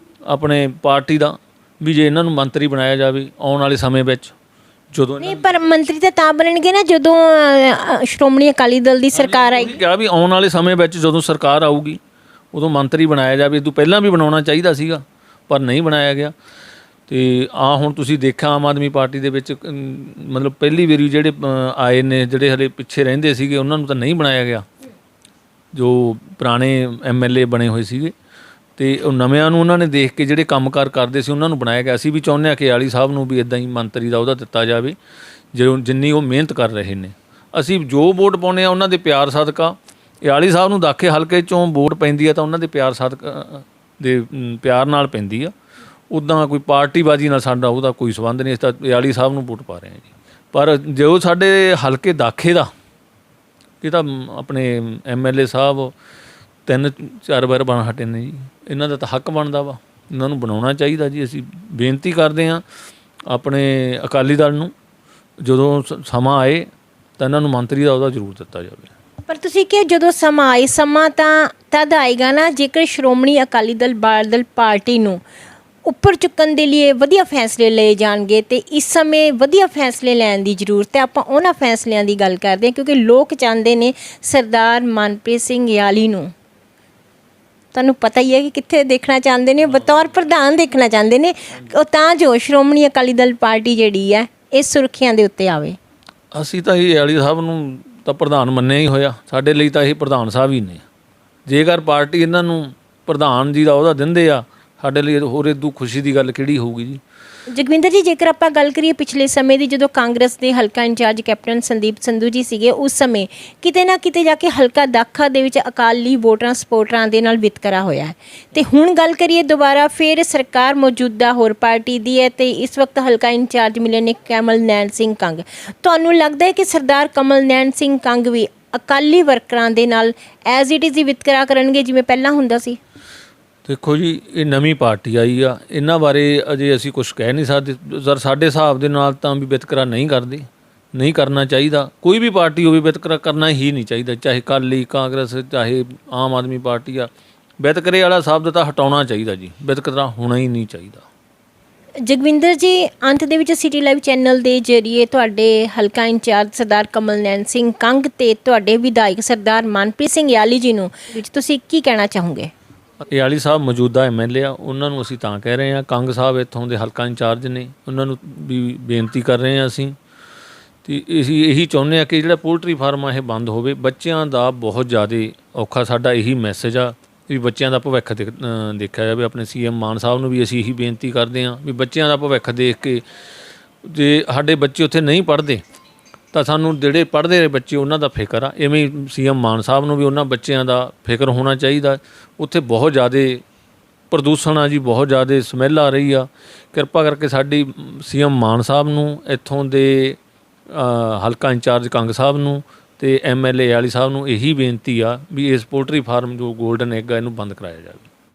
ਆਪਣੇ ਪਾਰਟੀ ਦਾ, ਵੀ ਜੇ ਇਹਨਾਂ ਨੂੰ ਮੰਤਰੀ ਬਣਾਇਆ ਜਾਵੇ ਆਉਣ ਵਾਲੇ ਸਮੇਂ ਵਿੱਚ। ਜਦੋਂ ਨਹੀਂ, ਪਰ ਮੰਤਰੀ ਤਾਂ ਬਣਨਗੇ ਨਾ ਜਦੋਂ ਸ਼੍ਰੋਮਣੀ ਅਕਾਲੀ ਦਲ ਦੀ ਸਰਕਾਰ ਆਏਗੀ। ਕਿਹਾ ਵੀ ਆਉਣ ਵਾਲੇ ਸਮੇਂ ਵਿੱਚ ਜਦੋਂ ਸਰਕਾਰ ਆਊਗੀ ਉਦੋਂ ਮੰਤਰੀ ਬਣਾਇਆ ਜਾਵੇ। ਇਹ ਤੋਂ ਪਹਿਲਾਂ ਵੀ ਬਣਾਉਣਾ ਚਾਹੀਦਾ ਸੀਗਾ, ਪਰ ਨਹੀਂ ਬਣਾਇਆ ਗਿਆ। ਅਤੇ ਹੁਣ ਤੁਸੀਂ ਦੇਖਿਆ ਆਮ ਆਦਮੀ ਪਾਰਟੀ ਦੇ ਵਿੱਚ ਮਤਲਬ ਪਹਿਲੀ ਵਾਰੀ ਜਿਹੜੇ ਆਏ ਨੇ, ਜਿਹੜੇ ਹਲੇ ਪਿੱਛੇ ਰਹਿੰਦੇ ਸੀਗੇ, ਉਹਨਾਂ ਨੂੰ ਤਾਂ ਨਹੀਂ ਬਣਾਇਆ ਗਿਆ, ਜੋ ਪੁਰਾਣੇ MLA ਬਣੇ ਹੋਏ ਸੀਗੇ। ਅਤੇ ਉਹ ਨਵਿਆਂ ਨੂੰ ਉਹਨਾਂ ਨੇ ਦੇਖ ਕੇ ਜਿਹੜੇ ਕੰਮਕਾਰ ਕਰਦੇ ਸੀ ਉਹਨਾਂ ਨੂੰ ਬਣਾਇਆ ਗਿਆ। ਅਸੀਂ ਵੀ ਚਾਹੁੰਦੇ ਹਾਂ ਕਿ ਯਾਲੀ ਸਾਹਿਬ ਨੂੰ ਵੀ ਇੱਦਾਂ ਹੀ ਮੰਤਰੀ ਦਾ ਉਹਦਾ ਦਿੱਤਾ ਜਾਵੇ, ਜਿੰਨੀ ਉਹ ਮਿਹਨਤ ਕਰ ਰਹੇ ਨੇ। ਅਸੀਂ ਜੋ ਵੋਟ ਪਾਉਂਦੇ ਹਾਂ ਉਹਨਾਂ ਦੇ ਪਿਆਰ ਸਦਕਾ ਇਆਲੀ ਸਾਹਿਬ ਨੂੰ ਦਾਖੇ ਹਲਕੇ 'ਚੋਂ ਵੋਟ ਪੈਂਦੀ ਆ ਤਾਂ ਉਹਨਾਂ ਦੇ ਪਿਆਰ ਪਿਆਰ ਨਾਲ ਪੈਂਦੀ ਆ। ਉੱਦਾਂ ਕੋਈ ਪਾਰਟੀਬਾਜ਼ੀ ਨਾਲ ਸਾਡਾ ਉਹਦਾ ਕੋਈ ਸੰਬੰਧ ਨਹੀਂ। ਅਸੀਂ ਤਾਂ ਇਆਲੀ ਸਾਹਿਬ ਨੂੰ ਵੋਟ ਪਾ ਰਹੇ ਹਾਂ ਜੀ। ਪਰ ਜੋ ਸਾਡੇ ਹਲਕੇ ਦਾਖੇ ਦਾ, ਇਹ ਤਾਂ ਆਪਣੇ MLA ਸਾਹਿਬ 3-4 ਵਾਰ ਬਣ ਹਟੇ ਨੇ ਜੀ। ਇਹਨਾਂ ਦਾ ਤਾਂ ਹੱਕ ਬਣਦਾ ਵਾ, ਇਹਨਾਂ ਨੂੰ ਬਣਾਉਣਾ ਚਾਹੀਦਾ ਜੀ। ਅਸੀਂ ਬੇਨਤੀ ਕਰਦੇ ਹਾਂ ਆਪਣੇ ਅਕਾਲੀ ਦਲ ਨੂੰ, ਜਦੋਂ ਸਮਾਂ ਆਏ ਤਾਂ ਇਹਨਾਂ ਨੂੰ ਮੰਤਰੀ ਦਾ ਉਹਦਾ ਜ਼ਰੂਰ ਦਿੱਤਾ ਜਾਵੇ। ਪਰ ਤੁਸੀਂ ਕਿ ਜਦੋਂ ਸਮਾਂ ਆਏ, ਸਮਾਂ ਤਾਂ ਤਦ ਆਏਗਾ ਨਾ ਜੇਕਰ ਸ਼੍ਰੋਮਣੀ ਅਕਾਲੀ ਦਲ ਬਾਦਲ ਪਾਰਟੀ ਨੂੰ ਉੱਪਰ ਚੁੱਕਣ ਦੇ ਲਈ ਵਧੀਆ ਫੈਸਲੇ ਲਏ ਜਾਣਗੇ। ਅਤੇ ਇਸ ਸਮੇਂ ਵਧੀਆ ਫੈਸਲੇ ਲੈਣ ਦੀ ਜ਼ਰੂਰਤ ਹੈ। ਆਪਾਂ ਉਹਨਾਂ ਫੈਸਲਿਆਂ ਦੀ ਗੱਲ ਕਰਦੇ ਹਾਂ ਕਿਉਂਕਿ ਲੋਕ ਚਾਹੁੰਦੇ ਨੇ ਸਰਦਾਰ ਮਨਪ੍ਰੀਤ ਸਿੰਘ ਇਆਲੀ ਨੂੰ, ਤੁਹਾਨੂੰ ਪਤਾ ਹੀ ਹੈ ਕਿ ਕਿੱਥੇ ਦੇਖਣਾ ਚਾਹੁੰਦੇ ਨੇ, ਬਤੌਰ ਪ੍ਰਧਾਨ ਦੇਖਣਾ ਚਾਹੁੰਦੇ ਨੇ, ਉਹ ਤਾਂ ਜੋ ਸ਼੍ਰੋਮਣੀ ਅਕਾਲੀ ਦਲ ਪਾਰਟੀ ਜਿਹੜੀ ਹੈ ਇਹ ਸੁਰਖੀਆਂ ਦੇ ਉੱਤੇ ਆਵੇ। ਅਸੀਂ ਤਾਂ ਇਹ ਇਆਲੀ ਸਾਹਿਬ ਨੂੰ ਤਾਂ ਪ੍ਰਧਾਨ ਮੰਨਿਆ ਹੀ ਹੋਇਆ। ਸਾਡੇ ਲਈ ਤਾਂ ਇਹ ਪ੍ਰਧਾਨ ਸਾਹਿਬ ਹੀ ਨੇ। ਜੇਕਰ ਪਾਰਟੀ ਇਹਨਾਂ ਨੂੰ ਪ੍ਰਧਾਨ ਜੀ ਦਾ ਉਹਦਾ ਦਿੰਦੇ ਆ, ਸਾਡੇ ਲਈ ਹੋਰ ਇਦੋਂ ਖੁਸ਼ੀ ਦੀ ਗੱਲ ਕਿਹੜੀ ਹੋਊਗੀ ਜੀ। ਜਗਵਿੰਦਰ ਜੀ, ਜੇਕਰ ਆਪਾਂ ਗੱਲ ਕਰੀਏ ਪਿਛਲੇ ਸਮੇਂ ਦੀ, ਜਦੋਂ ਕਾਂਗਰਸ ਦੇ ਹਲਕਾ ਇੰਚਾਰਜ ਕੈਪਟਨ ਸੰਦੀਪ ਸੰਧੂ ਜੀ ਸੀਗੇ, ਉਸ ਸਮੇਂ ਕਿਤੇ ਨਾ ਕਿਤੇ ਜਾ ਕੇ ਹਲਕਾ ਦਾਖਾ ਦੇ ਵਿੱਚ ਅਕਾਲੀ ਵੋਟਰਾਂ ਸਪੋਰਟਰਾਂ ਦੇ ਨਾਲ ਵਿਤਕਰਾ ਹੋਇਆ ਹੈ। ਅਤੇ ਹੁਣ ਗੱਲ ਕਰੀਏ ਦੁਬਾਰਾ ਫਿਰ ਸਰਕਾਰ ਮੌਜੂਦਾ ਹੋਰ ਪਾਰਟੀ ਦੀ ਹੈ ਅਤੇ ਇਸ ਵਕਤ ਹਲਕਾ ਇੰਚਾਰਜ ਮਿਲੇ ਨੇ ਕਮਲ ਨੈਣ ਸਿੰਘ ਕੰਗ। ਤੁਹਾਨੂੰ ਲੱਗਦਾ ਹੈ ਕਿ ਸਰਦਾਰ ਕਮਲ ਨੈਣ ਸਿੰਘ ਕੰਗ ਵੀ ਅਕਾਲੀ ਵਰਕਰਾਂ ਦੇ ਨਾਲ ਐਜ਼ ਇਟ ਇਜ਼ ਹੀ ਵਿਤਕਰਾ ਕਰਨਗੇ ਜਿਵੇਂ ਪਹਿਲਾਂ ਹੁੰਦਾ ਸੀ? ਦੇਖੋ ਜੀ, ਇਹ ਨਵੀਂ ਪਾਰਟੀ ਆਈ ਆ, ਇਹਨਾਂ ਬਾਰੇ ਅਜੇ ਅਸੀਂ ਕੁਝ ਕਹਿ ਨਹੀਂ ਸਕਦੇ। ਸਰ ਸਾਡੇ ਹਿਸਾਬ ਦੇ ਨਾਲ ਤਾਂ ਵੀ ਵਿਤਕਰਾ ਨਹੀਂ ਕਰਦੇ, ਨਹੀਂ ਕਰਨਾ ਚਾਹੀਦਾ। ਕੋਈ ਵੀ ਪਾਰਟੀ ਹੋਵੇ ਵਿਤਕਰਾ ਕਰਨਾ ਹੀ ਨਹੀਂ ਚਾਹੀਦਾ, ਚਾਹੇ ਅਕਾਲੀ, ਕਾਂਗਰਸ, ਚਾਹੇ ਆਮ ਆਦਮੀ ਪਾਰਟੀ ਆ। ਵਿਤਕਰੇ ਵਾਲਾ ਸ਼ਬਦ ਤਾਂ ਹਟਾਉਣਾ ਚਾਹੀਦਾ ਜੀ, ਵਿਤਕਰਾ ਹੋਣਾ ਹੀ ਨਹੀਂ ਚਾਹੀਦਾ। ਜਗਵਿੰਦਰ ਜੀ, ਅੰਤ ਦੇ ਵਿੱਚ ਸਿਟੀ ਲਾਈਵ ਚੈਨਲ ਦੇ ਜ਼ਰੀਏ ਤੁਹਾਡੇ ਹਲਕਾ ਇੰਚਾਰਜ ਸਰਦਾਰ ਕਮਲ ਨੈਣ ਸਿੰਘ ਕੰਗ ਅਤੇ ਤੁਹਾਡੇ ਵਿਧਾਇਕ ਸਰਦਾਰ ਮਨਪ੍ਰੀਤ ਸਿੰਘ ਇਆਲੀ ਜੀ ਨੂੰ ਵਿੱਚ ਤੁਸੀਂ ਕੀ ਕਹਿਣਾ ਚਾਹੋਗੇ? ਇਆਲੀ ਸਾਹਿਬ ਮੌਜੂਦਾ MLA ਆ, ਉਹਨਾਂ ਨੂੰ ਅਸੀਂ ਤਾਂ ਕਹਿ ਰਹੇ ਹਾਂ। ਕੰਗ ਸਾਹਿਬ ਇੱਥੋਂ ਦੇ ਹਲਕਾ ਇੰਚਾਰਜ ਨੇ, ਉਹਨਾਂ ਨੂੰ ਵੀ ਬੇਨਤੀ ਕਰ ਰਹੇ ਹਾਂ ਅਸੀਂ। ਅਤੇ ਅਸੀਂ ਇਹੀ ਚਾਹੁੰਦੇ ਹਾਂ ਕਿ ਜਿਹੜਾ ਪੋਲਟਰੀ ਫਾਰਮ ਆ ਇਹ ਬੰਦ ਹੋਵੇ। ਬੱਚਿਆਂ ਦਾ ਬਹੁਤ ਜ਼ਿਆਦਾ ਔਖਾ, ਸਾਡਾ ਇਹੀ ਮੈਸੇਜ ਆ ਵੀ ਬੱਚਿਆਂ ਦਾ ਭਵਿੱਖ ਦੇਖਿਆ ਜਾਵੇ। ਆਪਣੇ CM ਮਾਨ ਸਾਹਿਬ ਨੂੰ ਵੀ ਅਸੀਂ ਇਹੀ ਬੇਨਤੀ ਕਰਦੇ ਹਾਂ ਵੀ ਬੱਚਿਆਂ ਦਾ ਭਵਿੱਖ ਦੇਖ ਕੇ, ਜੇ ਸਾਡੇ ਬੱਚੇ ਉੱਥੇ ਨਹੀਂ ਪੜ੍ਹਦੇ ਤਾਂ ਸਾਨੂੰ ਜਿਹੜੇ ਪੜ੍ਹਦੇ ਰਹੇ ਬੱਚੇ ਉਹਨਾਂ ਦਾ ਫਿਕਰ ਆ। ਇਵੇਂ CM ਮਾਨ ਸਾਹਿਬ ਨੂੰ ਵੀ ਉਹਨਾਂ ਬੱਚਿਆਂ ਦਾ ਫਿਕਰ ਹੋਣਾ ਚਾਹੀਦਾ। ਉੱਥੇ ਬਹੁਤ ਜ਼ਿਆਦਾ ਪ੍ਰਦੂਸ਼ਣ ਆ ਜੀ, ਬਹੁਤ ਜ਼ਿਆਦਾ ਸਮੈਲ ਆ ਰਹੀ ਆ। ਕਿਰਪਾ ਕਰਕੇ ਸਾਡੀ CM ਮਾਨ ਸਾਹਿਬ ਨੂੰ, ਇੱਥੋਂ ਦੇ ਹਲਕਾ ਇੰਚਾਰਜ ਕੰਗ ਸਾਹਿਬ ਨੂੰ ਅਤੇ MLA ਇਆਲੀ ਸਾਹਿਬ ਨੂੰ ਇਹੀ ਬੇਨਤੀ ਆ ਵੀ ਇਸ ਪੋਲਟਰੀ ਫਾਰਮ ਜੋ ਗੋਲਡਨ ਐਗ ਆ ਇਹਨੂੰ ਬੰਦ ਕਰਾਇਆ ਜਾਵੇ।